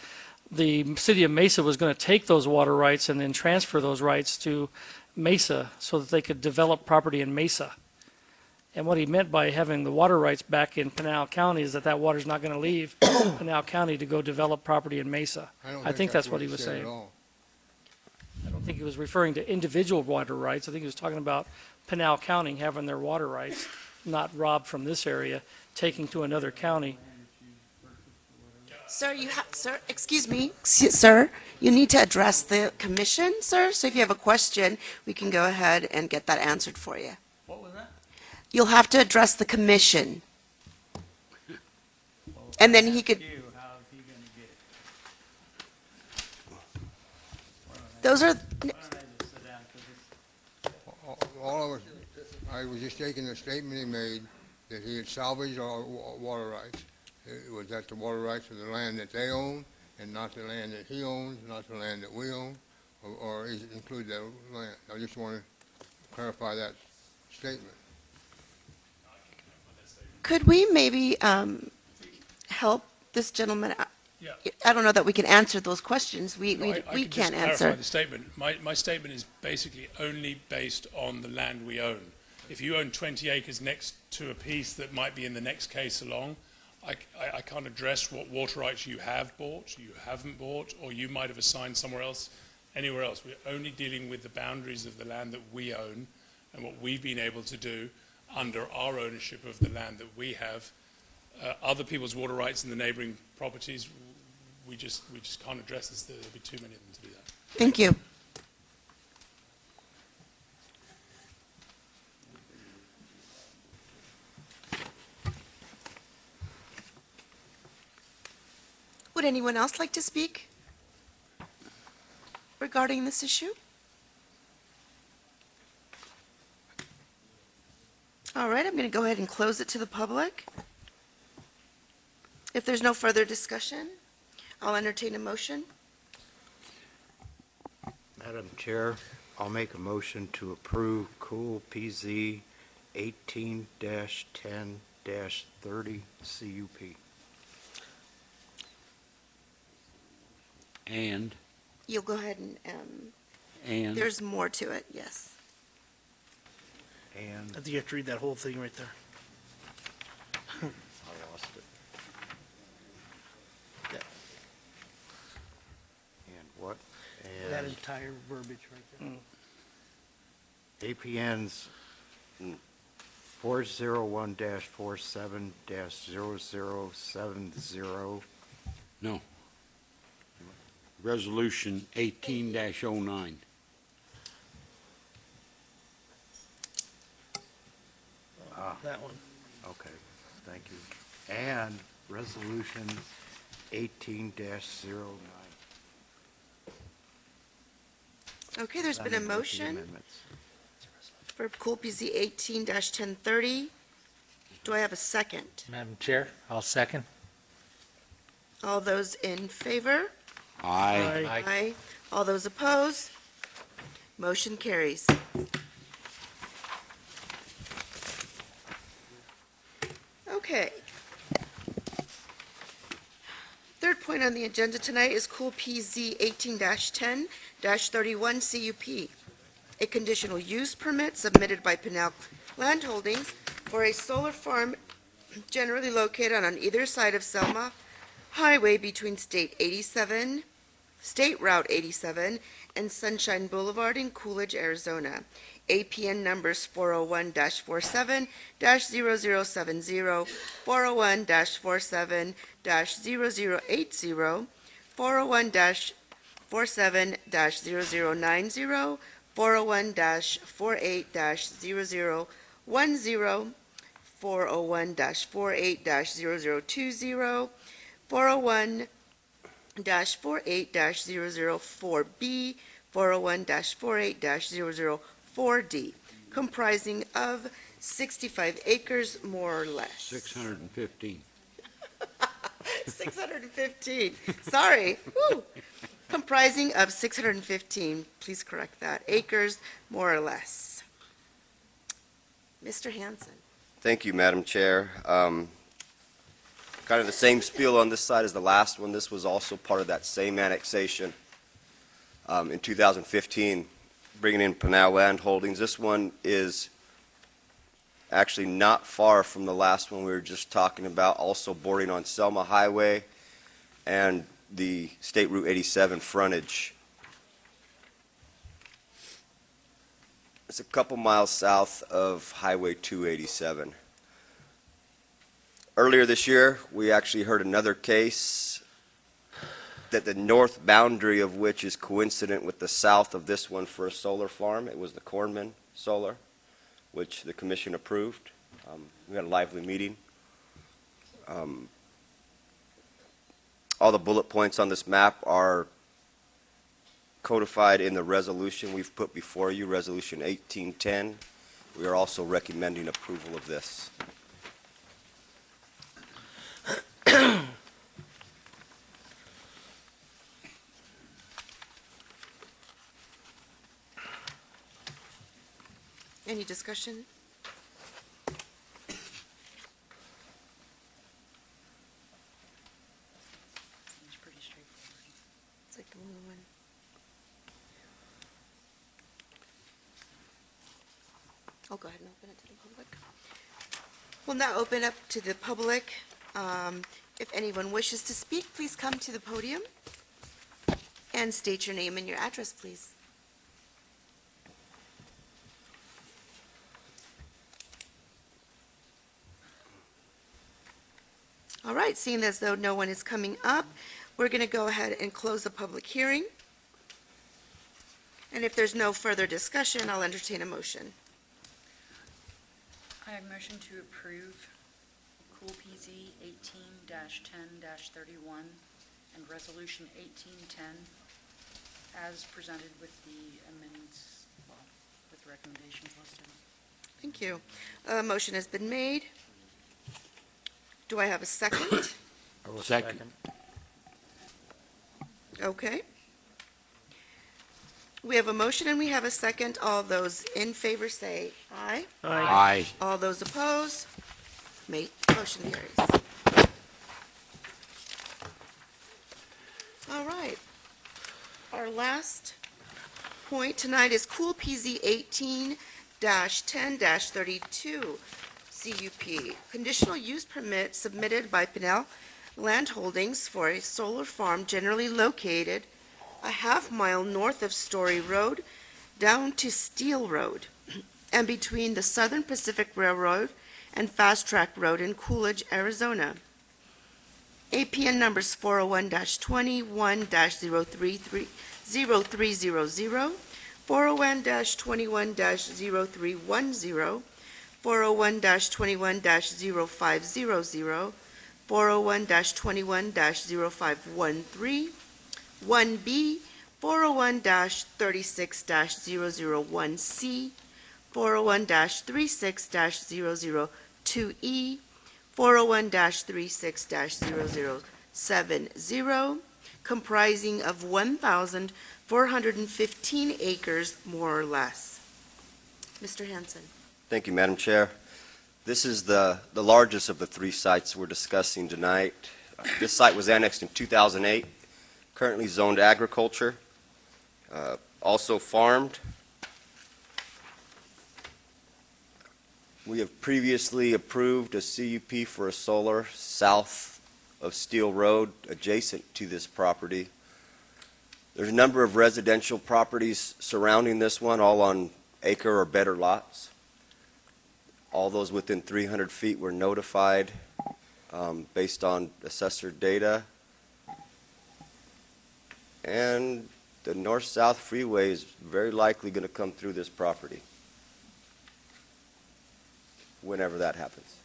city of Mesa was going to take those water rights and then transfer those rights to Mesa so that they could develop property in Mesa. And what he meant by having the water rights back in Pinal County is that water's not going to leave Pinal County to go develop property in Mesa. I think that's what he was saying. I don't think he was referring to individual water rights. I think he was talking about Pinal County having their water rights, not robbed from this area, taking to another county. Sir, sir, excuse me, sir, you need to address the commission, sir. So if you have a question, we can go ahead and get that answered for you. What was that? You'll have to address the commission. And then he could, How's he going to get it? those are, Why don't I just sit down? 'Cause All of us, I was just taking the statement he made that he had salvaged our water rights. It was that the water rights of the land that they own and not the land that he owns, not the land that we own, or include that land. I just want to clarify that statement. could we maybe help this gentleman? Yeah. I don't know that we can answer those questions. We I we can just can't clarify answer. the statement. My statement is basically only based on the land we own. If you own 20 acres next to a piece that might be in the next case along, I can't address what water rights you have bought, you haven't bought, or you might have assigned somewhere else, anywhere else. We're only dealing with the boundaries of the land that we own and what we've been able to do under our ownership of the land that we have. Other people's water rights in the neighboring properties, we just can't address this. There'll be too many of them to do that. Thank you. Would anyone else like to speak regarding this issue? All right, I'm going to go ahead and close it to the public. If there's no further discussion, I'll entertain a motion. Madam Chair, I'll make a motion to approve Cool PZ 18-10-30 CUP. And, You'll go ahead and there's more to it, yes. And I think you have to read that whole thing right there. I lost it. Yeah. And what? That And entire verbiage right there. APN's 401-47-0070. no. Resolution 18-09. That one. Okay, thank you. And resolution 18-09. Okay, there's been a motion for Cool PZ 18-1030. Do I have a second? Madam Chair, I'll second. All those in favor? Aye. Aye. All those opposed? Motion carries. Okay. Third point on the agenda tonight is Cool PZ 18-10-31 CUP, a conditional use permit submitted by Pinal Land Holdings for a solar farm generally located on either side of Selma Highway between State Route 87 and Sunshine Boulevard in Coolidge, Arizona. APN numbers 401-47-0070, 401-47-0080, 401-47-0090, 401-48-0010, 401-48-0020, 401-48-004B, 401-48-004D, comprising of 65 acres, more or less. 615. 615, sorry. Woo. Comprising of 615, please correct that, acres, more or less. Mr. Hanson. Thank you, Madam Chair. Kind of the same spiel on this side as the last one. This was also part of that same annexation in 2015, bringing in Pinal Land Holdings. This one is actually not far from the last one we were just talking about, also bordering on Selma Highway and the State Route 87 frontage. It's a couple miles south of Highway 287. Earlier this year, we actually heard another case that the north boundary of which is coincident with the south of this one for a solar farm. It was the Cornman Solar, which the commission approved. We had a lively meeting. All the bullet points on this map are codified in the resolution we've put before you, Resolution 1810. We are also recommending approval of this. Any discussion? I'll go ahead and open it to the public. We'll now open up to the public. If anyone wishes to speak, please come to the podium and state your name and your address, please. All right, seeing as though no one is coming up, we're going to go ahead and close the public hearing. And if there's no further discussion, I'll entertain a motion. I have motion to approve Cool PZ 18-10-31 and Resolution 1810 as presented with the amendments, well, with recommendations listed. Thank you. A motion has been made. Do I have a second? Second. Okay. We have a motion and we have a second. All those in favor say aye. Aye. All those opposed? Motion carries. All right. Our last point tonight is Cool PZ 18-10-32 CUP. Conditional use permit submitted by Pinnell Land Holdings for a solar farm generally located a half-mile north of Story Road down to Steel Road and between the Southern Pacific Railroad and Fast Track Road in Coolidge, Arizona. APN numbers 401-21-0300, 401-21-0310, 401-21-0500, 401-21-0513, 1B, 401-36-001C, 401-36-002E, 401-36-0070, comprising of 1,415 acres, more or less. Mr. Hanson. Thank you, Madam Chair. This is the largest of the three sites we're discussing tonight. This site was annexed in 2008, currently zoned agriculture, also farmed. We have previously approved a CUP for a solar south of Steel Road adjacent to this property. There's a number of residential properties surrounding this one, all on acre or better lots. All those within 300 feet were notified based on assessor data. And the north-south freeway is very likely going to come through this property whenever that happens.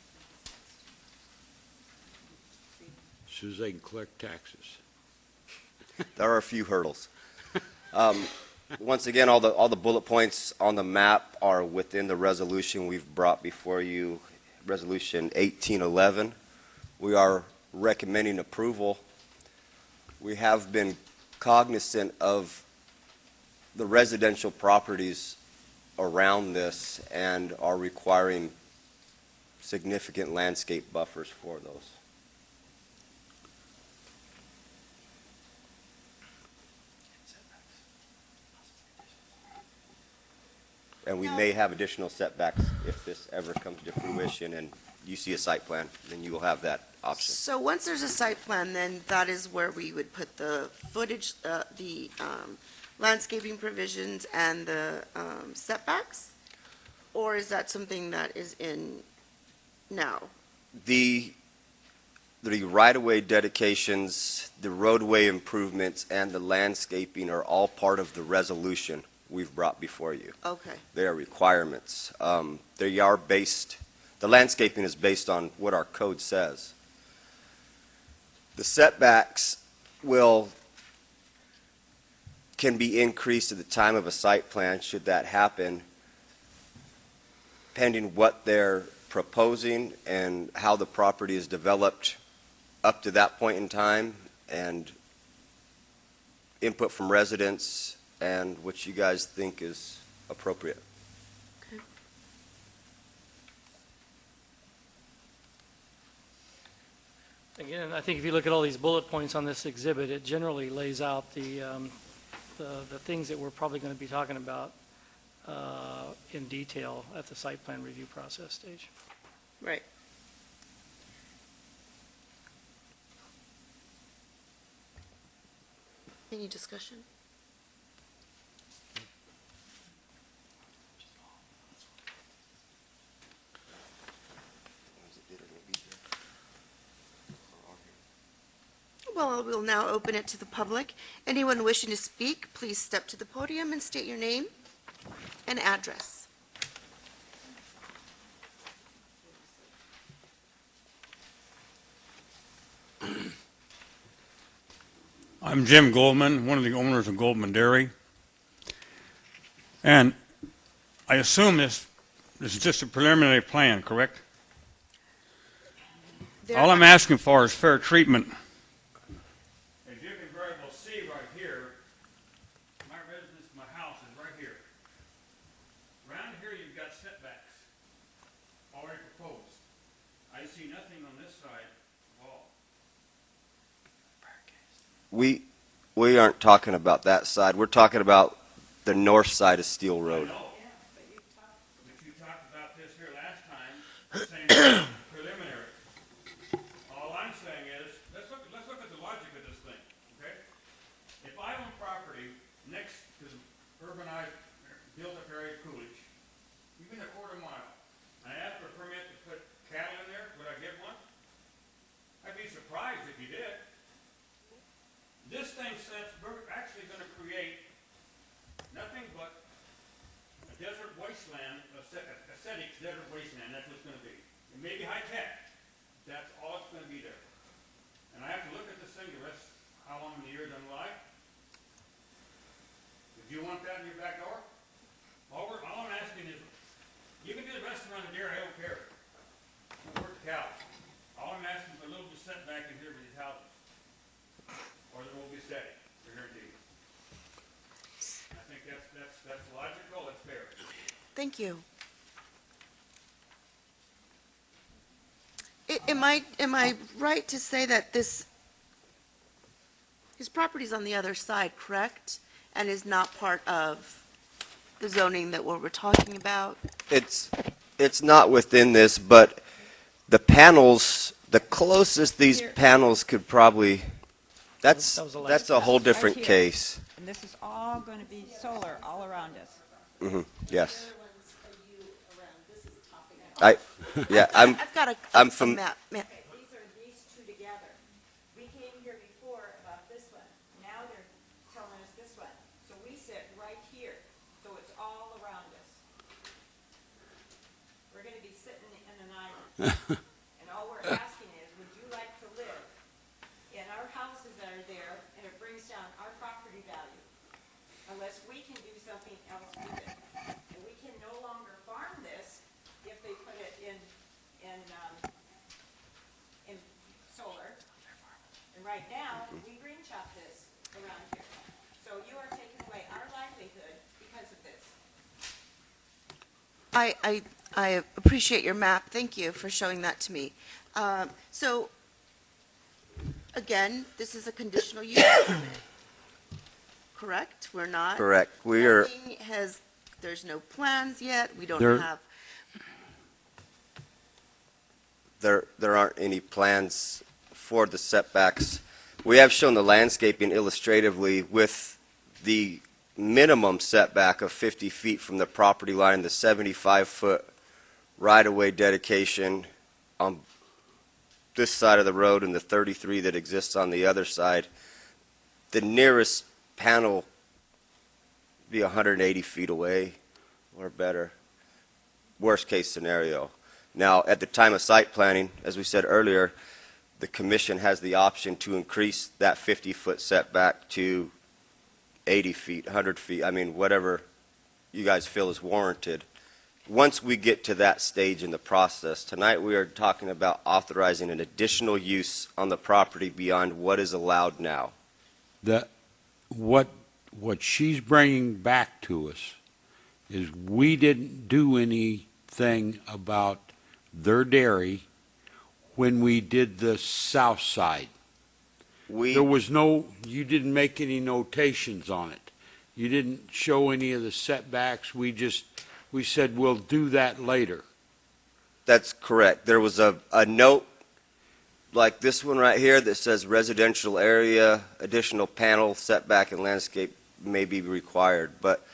As soon as they can collect taxes. There are a few hurdles. Once again, all the bullet points on the map are within the resolution we've brought before you, Resolution 1811. We are recommending approval. We have been cognizant of the residential properties around this and are requiring significant landscape buffers for those. And we may have additional setbacks if this ever comes to fruition and you see a site plan, then you will have that option. So once there's a site plan, then that is where we would put the footage, the landscaping provisions and the setbacks? Or is that something that is in now? The right-of-way dedications, the roadway improvements, and the landscaping are all part of the resolution we've brought before you. Okay. They are requirements. They are based, the landscaping is based on what our code says. The setbacks can be increased at the time of a site plan, should that happen, pending what they're proposing and how the property is developed up to that point in time, and input from residents and what you guys think is appropriate. Okay. Again, I think if you look at all these bullet points on this exhibit, it generally lays out the things that we're probably going to be talking about in detail at the site plan review process stage. Right. Any discussion? Well, we'll now open it to the public. Anyone wishing to speak, please step to the podium and state your name and address. I'm Jim Goldman, one of the owners of Goldman Dairy. And I assume this is just a preliminary plan, correct? All I'm asking for is fair treatment. As you can very well see right here, my residence, my house is right here. Around here you've got setbacks already proposed. I see nothing on this side at all. We aren't talking about that side. We're talking about the north side of Steel Road. I know. But you talked about this here last time, saying preliminary. All I'm saying is, let's look at the logic of this thing, okay? If I own property next to the urbanized, built-up area of Coolidge, even a quarter mile, and I ask for a permit to put cattle in there, would I get one? I'd be surprised if you did. This thing says we're actually going to create nothing but a desert wasteland, aesthetic desert wasteland. That's what it's going to be. It may be high tech. That's all it's going to be there. And I have to look at this thing the rest, how long in the years I'm alive. If you want that in your back door, all I'm asking is, you can do the rest around the deer, I don't care. I'll work the cows. All I'm asking for a little bit setback in here with these houses. Or there will be static, I guarantee you. I think that's logical, that's fair. Thank you. Am I right to say that his property's on the other side, correct? And is not part of the zoning that we're talking about? It's not within this, but the panels, the closest these panels could probably, that's a whole different Right here. case. And this is all going to be solar all around us. Yes. I've got I'm a from, map. These are these two together. We came here before about this one. Now they're telling us this one. So we sit right here. So it's all around us. We're going to be sitting in an island. And all we're asking is, would you like to live in our houses that are there, and it brings down our property value, unless we can do something else with it. And we can no longer farm this if they put it in solar. And right now, we green chop this around here. So you are taking away our livelihood because of this. I appreciate your map. Thank you for showing that to me. So, again, this is a conditional use permit, correct? We're not? correct. We are, There's no plans yet. We don't There- have, there aren't any plans for the setbacks. We have shown the landscaping illustratively with the minimum setback of 50 feet from the property line, the 75-foot right-of-way dedication on this side of the road and the 33 that exists on the other side. The nearest panel be 180 feet away or better, worst case scenario. Now, at the time of site planning, as we said earlier, the commission has the option to increase that 50-foot setback to 80 feet, 100 feet, I mean, whatever you guys feel is warranted. Once we get to that stage in the process, tonight we are talking about authorizing an additional use on the property beyond what is allowed now. What she's bringing back to us is we didn't do anything about their dairy when we did the south side. There was you didn't make any notations on it. You didn't show any of the setbacks. We said we'll do that later. That's correct. There was a note like this one right here that says residential area, additional panel, setback, and landscape may be required. But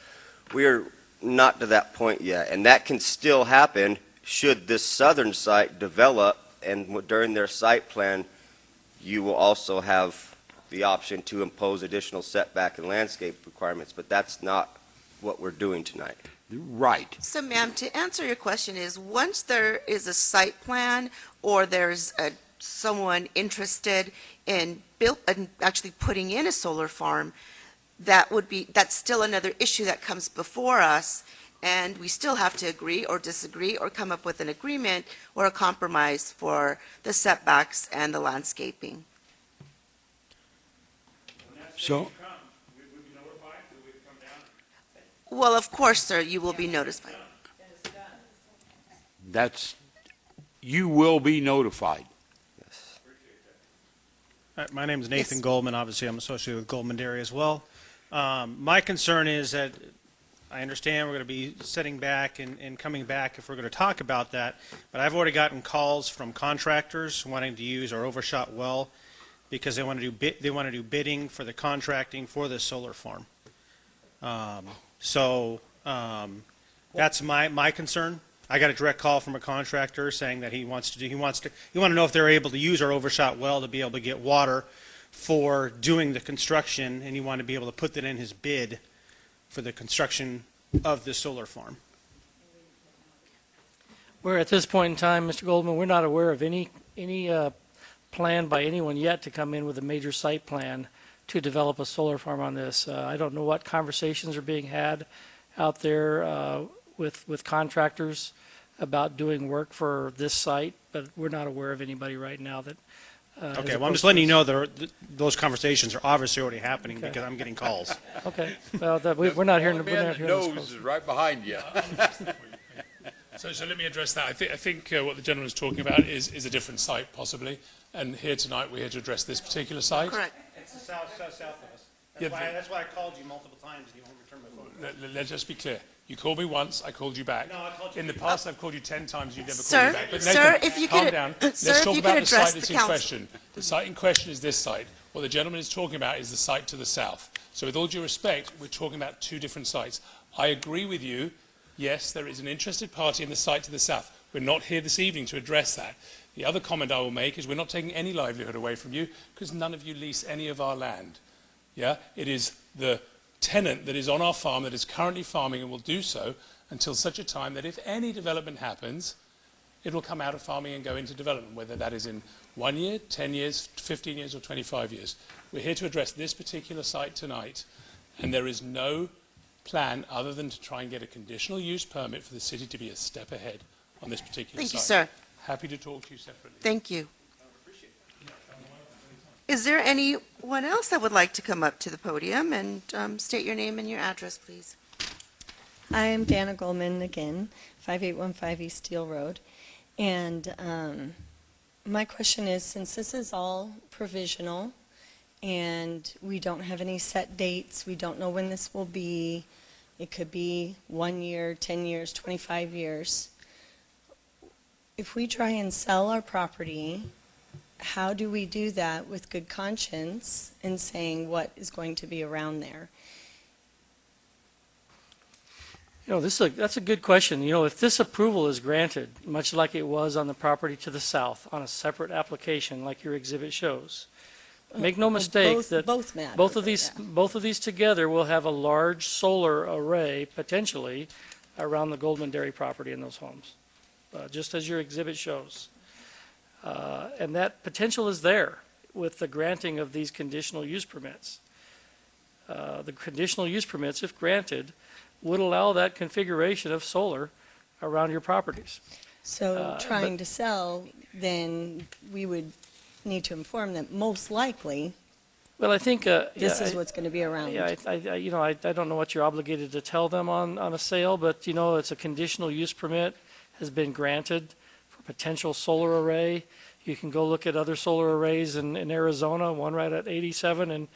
we are not to that point yet. And that can still happen should this southern site develop, and during their site plan, you will also have the option to impose additional setback and landscape requirements. But that's not what we're doing tonight. Right. So, ma'am, to answer your question is, once there is a site plan or there's someone interested in actually putting in a solar farm, that's still another issue that comes before us, and we still have to agree or disagree or come up with an agreement or a compromise for the setbacks and the landscaping. So, well, of course, sir, you will be notified. you will be notified. My name is Nathan Goldman. Obviously, I'm associated with Goldman Dairy as well. My concern is that I understand we're going to be sitting back and coming back if we're going to talk about that, but I've already gotten calls from contractors wanting to use our overshot well because they want to do bidding for the contracting for this solar farm. That's my concern. I got a direct call from a contractor saying that he want to know if they're able to use our overshot well to be able to get water for doing the construction, and he wanted to be able to put that in his bid for the construction of the solar farm. We're at this point in time, Mr. Goldman, we're not aware of any plan by anyone yet to come in with a major site plan to develop a solar farm on this. I don't know what conversations are being had out there with contractors about doing work for this site, but we're not aware of anybody right now that. Okay, well, I'm just letting you know that those conversations are obviously already happening because I'm getting calls. Okay, well, we're not hearing. We're not hearing nose is right behind you. So let me address that. I think what the gentleman is talking about is a different site, possibly. And here tonight, we're here to address this particular site. Correct. It's the south of us. Yeah, that's why I called you multiple times and you won't return my phone. Let's just be clear. You called me once, I called you back. No, I called you. In the past, I've called you 10 times, you've never Sir, called me back. But sir, Nathan, if you calm could, down. sir, Let's if talk you about could the site address that's the in council. question. The site in question is this site. What the gentleman is talking about is the site to the south. So with all due respect, we're talking about two different sites. I agree with you. Yes, there is an interested party in the site to the south. We're not here this evening to address that. The other comment I will make is we're not taking any livelihood away from you because none of you lease any of our land. Yeah, it is the tenant that is on our farm that is currently farming and will do so until such a time that if any development happens, it will come out of farming and go into development, whether that is in 1 year, 10 years, 15 years, or 25 years. We're here to address this particular site tonight, and there is no plan other than to try and get a conditional use permit for the city to be a step ahead on this particular Thank site. you, sir. Happy to talk to you separately. Thank you. Is there anyone else that would like to come up to the podium and state your name and your address, please? I am Dana Goldman again, 5815 East Steel Road. And my question is, since this is all provisional and we don't have any set dates, we don't know when this will be, it could be 1 year, 10 years, 25 years. If we try and sell our property, how do we do that with good conscience and saying what is going to be around there? You know, that's a good question. You know, if this approval is granted, much like it was on the property to the south, on a separate application like your exhibit shows, make no mistake that both of these together will have a large solar array potentially around the Goldman Dairy property in those homes, just as your exhibit shows. And that potential is there with the granting of these conditional use permits. The conditional use permits, if granted, would allow that configuration of solar around your properties. So trying to sell, then we would need to inform them most likely. Well, I think this is what's going to be around. Yeah, I don't know what you're obligated to tell them on a sale, but you know, it's a conditional use permit has been granted for potential solar array. You can go look at other solar arrays in Arizona, one right at 87 and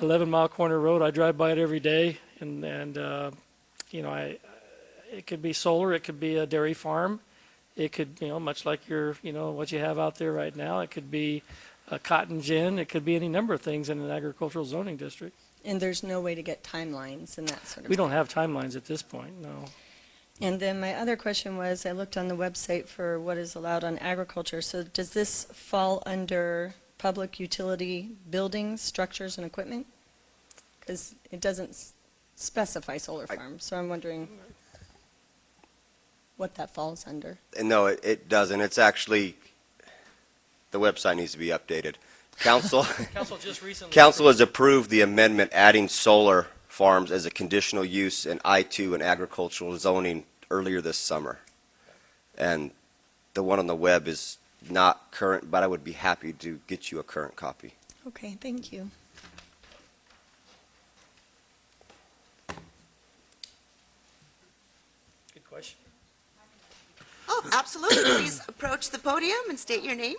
11 Mile Corner Road. I drive by it every day. And you know, it could be solar, it could be a dairy farm, it could, you know, much like what you have out there right now, it could be a cotton gin, it could be any number of things in an agricultural zoning district. And there's no way to get timelines and that sort of We thing. don't have timelines at this point, no. And then my other question was, I looked on the website for what is allowed on agriculture. So does this fall under public utility buildings, structures, and equipment? Because it doesn't specify solar farm, so I'm wondering what that falls under. And no, it doesn't. It's actually, the website needs to be updated. Council, Council just recently. Council has approved the amendment adding solar farms as a conditional use in I-2 and agricultural zoning earlier this summer. And the one on the web is not current, but I would be happy to get you a current copy. Okay, thank you. Good question. Oh, absolutely. Please approach the podium and state your name.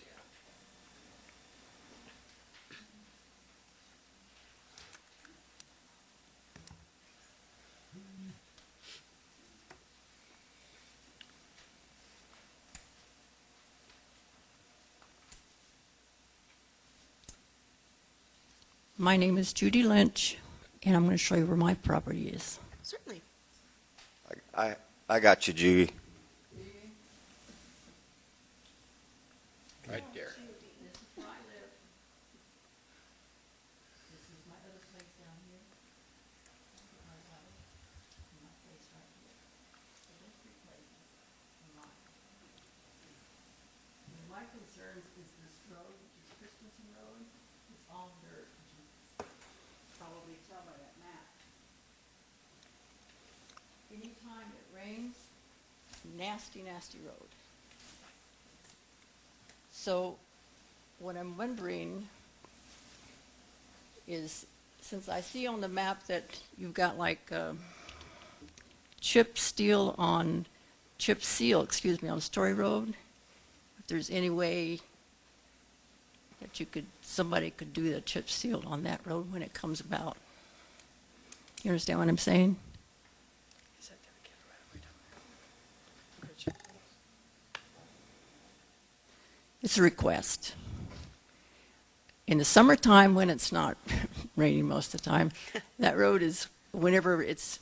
My name is Judy Lynch, and I'm going to show you where my property is. Certainly. I got you, Judy. Right there. This is where I live. This is my other place down here. My house, and my place right here. So those three places are mine. And my concerns is this road, which is Christensen Road. It's all dirt, which you probably tell by that map. Anytime it rains, nasty, nasty road. So what I'm wondering is, since I see on the map that you've got like chip seal, on Story Road, if there's any way that somebody could do the chip seal on that road when it comes about. You understand what I'm saying? It's a request. In the summertime, when it's not raining most of the time, that road is, whenever it's,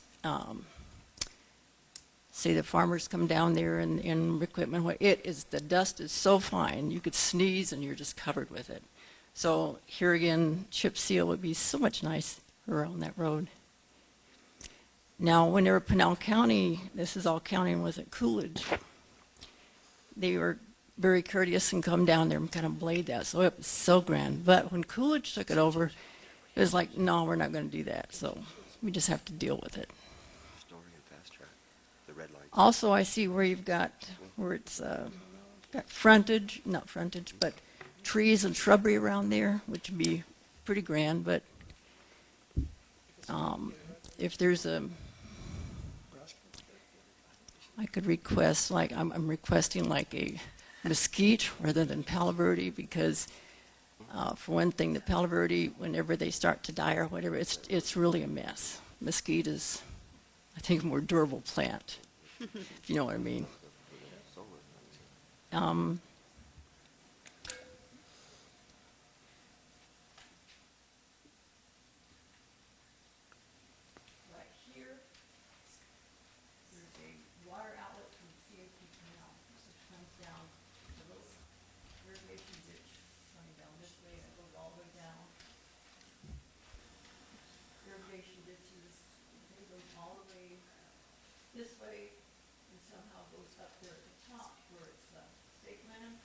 say the farmers come down there in equipment, the dust is so fine, you could sneeze and you're just covered with it. So here again, chip seal would be so much nicer around that road. Now, when they were Pinal County, this is all county, and was at Coolidge, they were very courteous and come down there and kind of blade that, so it was so grand. But when Coolidge took it over, it was like, no, we're not going to do that. So we just have to deal with it. Also, I see where you've got, where it's got frontage, not frontage, but trees and shrubbery around there, which would be pretty grand. But if there's I could request, like, I'm requesting like a mesquite rather than Palo Verde, because for one thing, the Palo Verde, whenever they start to die or whatever, it's really a mess. Mesquite is, I think, a more durable plant, if you know what I mean. Right here, there's a water outlet from CFP Canal, which comes down a little irrigation ditch coming down this way, and it goes all the way down. Irrigation ditches, it goes all the way this way, and somehow goes up there at the top where it's state land.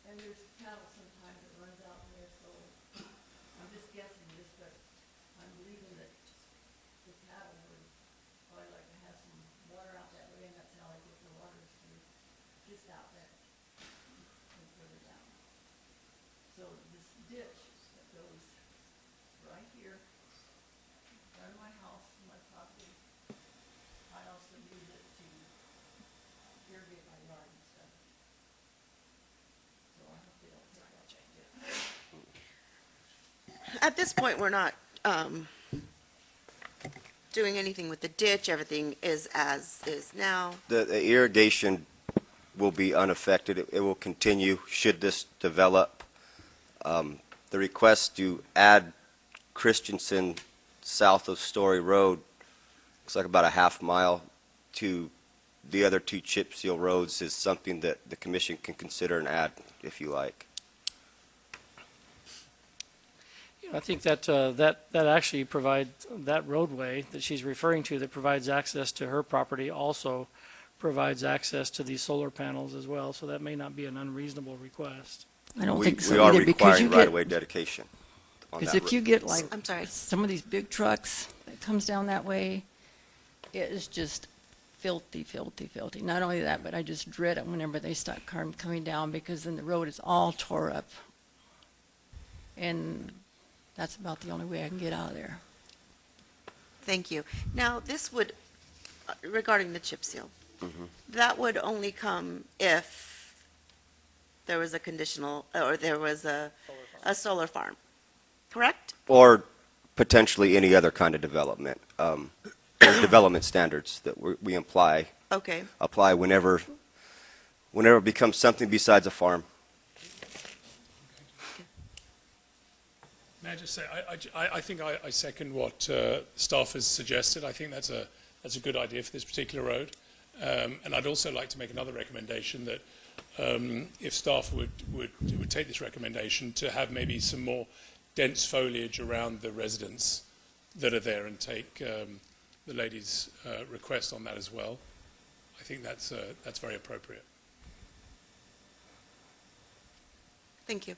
And there's cattle sometimes that runs out there, so I'm just guessing this, but I'm believing that the cattle would probably like to have some water out that way, and that's how I get the water to just out there and further down. So this ditch that goes right here in front of my house, my property, I also use it to irrigate my yard and stuff. So I hope they don't take that ditch. At this point, we're not doing anything with the ditch, everything is as is now. The irrigation will be unaffected. It will continue should this develop. The request to add Christensen south of Story Road, looks like about a half mile to the other two chip seal roads, is something that the commission can consider and add if you like. I think that that actually provides, that roadway that she's referring to that provides access to her property also provides access to these solar panels as well, so that may not be an unreasonable request. I don't We think so are either, because requiring you get, right-of-way dedication on because that if you get like I'm sorry. some of these big trucks that comes down that way, it is just filthy, filthy, filthy. Not only that, but I just dread it whenever they start coming down, because then the road is all tore up. And that's about the only way I can get out of there. Thank you. Now, this would, regarding the chip seal, Mhm. that would only come if there was a conditional, or there was a solar farm, correct? Or potentially any other kind of development. There's development standards that we apply Okay. whenever it becomes something besides a farm. May I just say, I think I second what staff has suggested. I think that's a good idea for this particular road. And I'd also like to make another recommendation that if staff would take this recommendation to have maybe some more dense foliage around the residents that are there, and take the lady's request on that as well. I think that's very appropriate. Thank you.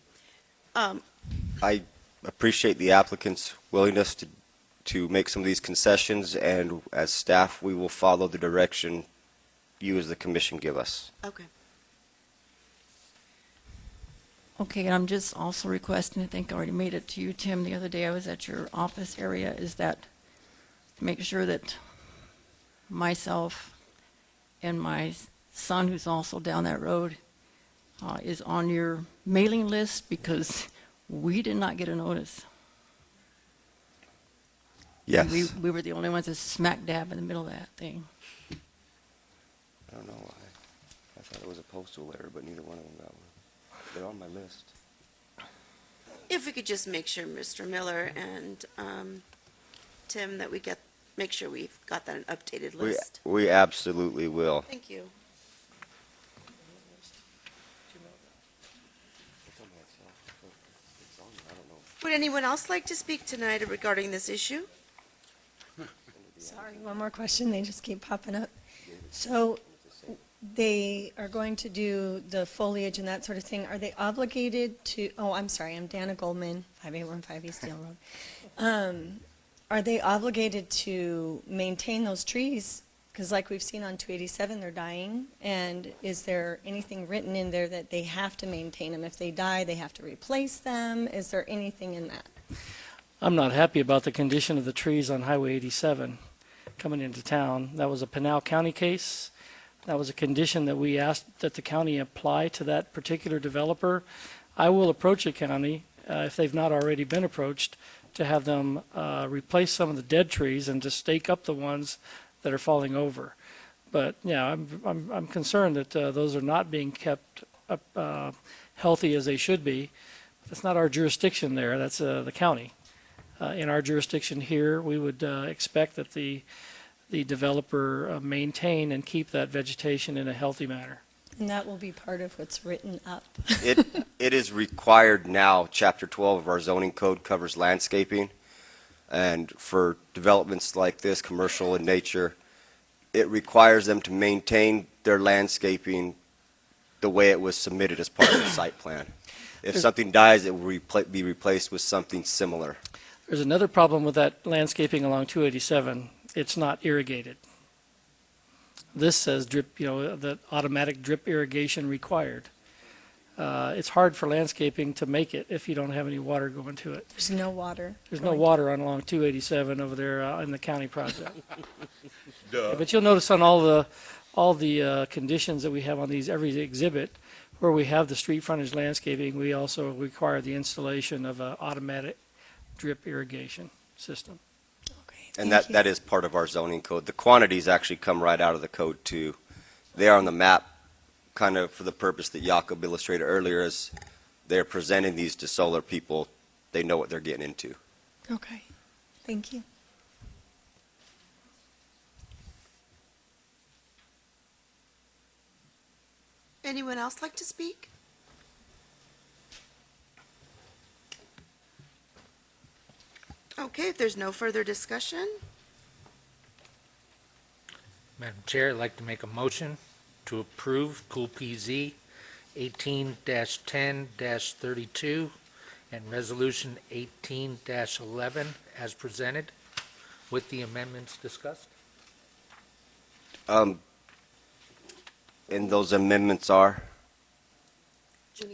I appreciate the applicant's willingness to make some of these concessions, and as staff, we will follow the direction you as the commission give us. Okay. Okay, and I'm just also requesting, I think I already made it to you, Tim, the other day I was at your office area, is that to make sure that myself and my son, who's also down that road, is on your mailing list, because we did not get a notice. Yes. We were the only ones that's smack dab in the middle of that thing. I don't know why. I thought it was a postal letter, but neither one of them got one. They're on my list. If we could just make sure, Mr. Miller and Tim, that we make sure we've got that an updated list. We absolutely will. Thank you. Would anyone else like to speak tonight regarding this issue? Sorry, one more question. They just keep popping up. So they are going to do the foliage and that sort of thing. Are they obligated to, oh, I'm sorry, I'm Dana Goldman, 5815 East Dale Road. Are they obligated to maintain those trees? Because like we've seen on 287, they're dying. And is there anything written in there that they have to maintain them? If they die, they have to replace them? Is there anything in that? I'm not happy about the condition of the trees on Highway 87 coming into town. That was a Pinal County case. That was a condition that we asked that the county apply to that particular developer. I will approach the county, if they've not already been approached, to have them replace some of the dead trees and to stake up the ones that are falling over. But yeah, I'm concerned that those are not being kept up, healthy as they should be. That's not our jurisdiction there. That's the county. In our jurisdiction here, we would expect that the developer maintain and keep that vegetation in a healthy manner. And that will be part of what's written up. It is required now. Chapter 12 of our zoning code covers landscaping. And for developments like this, commercial in nature, it requires them to maintain their landscaping the way it was submitted as part of the site plan. If something dies, it will be replaced with something similar. There's another problem with that landscaping along 287. It's not irrigated. This says drip, the automatic drip irrigation required. It's hard for landscaping to make it if you don't have any water going to it. There's no water. There's no water on along 287 over there in the county project. Yeah, but you'll notice on all the conditions that we have on every exhibit, where we have the street frontage landscaping, we also require the installation of an automatic drip irrigation system. Okay, And that is part of our zoning code. The quantities actually come right out of the code too. They are on the map, kind of for the purpose that Jakob illustrated earlier, as they're presenting these to solar people, they know what they're getting into. Okay, thank you. Anyone else like to speak? Okay, if there's no further discussion, Madam Chair, I'd like to make a motion to approve Cool PZ 18-10-32 and Resolution 18-11 as presented with the amendments discussed. And those amendments are?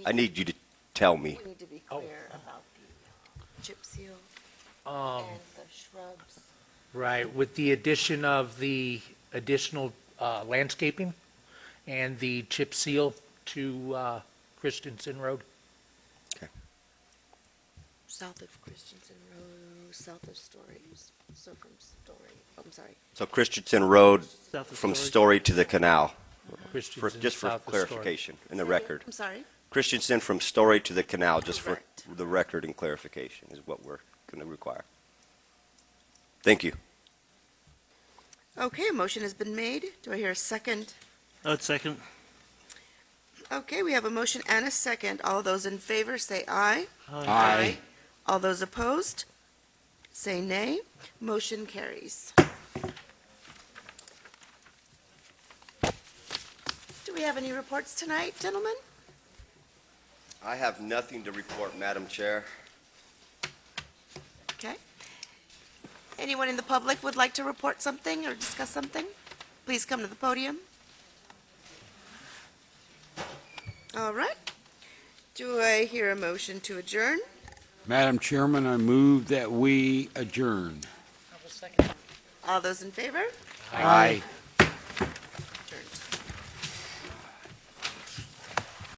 I need you to tell me. we need to be clear about the chip seal Um, and the shrubs. Right, with the addition of the additional landscaping and the chip seal to Christensen Road. South of Christensen Road, south of Story, so from Story, I'm sorry. So Christensen Road South of from Story. Story to the canal, Christensen just for south of Story. clarification in the Say again? record. I'm sorry? Christensen from Story to the canal, just for Correct. the record and clarification is what we're going to require. Thank you. Okay, a motion has been made. Do I hear a second? I would second. Okay, we have a motion and a second. All those in favor say aye. Aye. All those opposed say nay. Motion carries. Do we have any reports tonight, gentlemen? I have nothing to report, Madam Chair. Okay. Anyone in the public would like to report something or discuss something? Please come to the podium. All right. Do I hear a motion to adjourn? Madam Chairman, I move that we adjourn. All those in favor? Aye.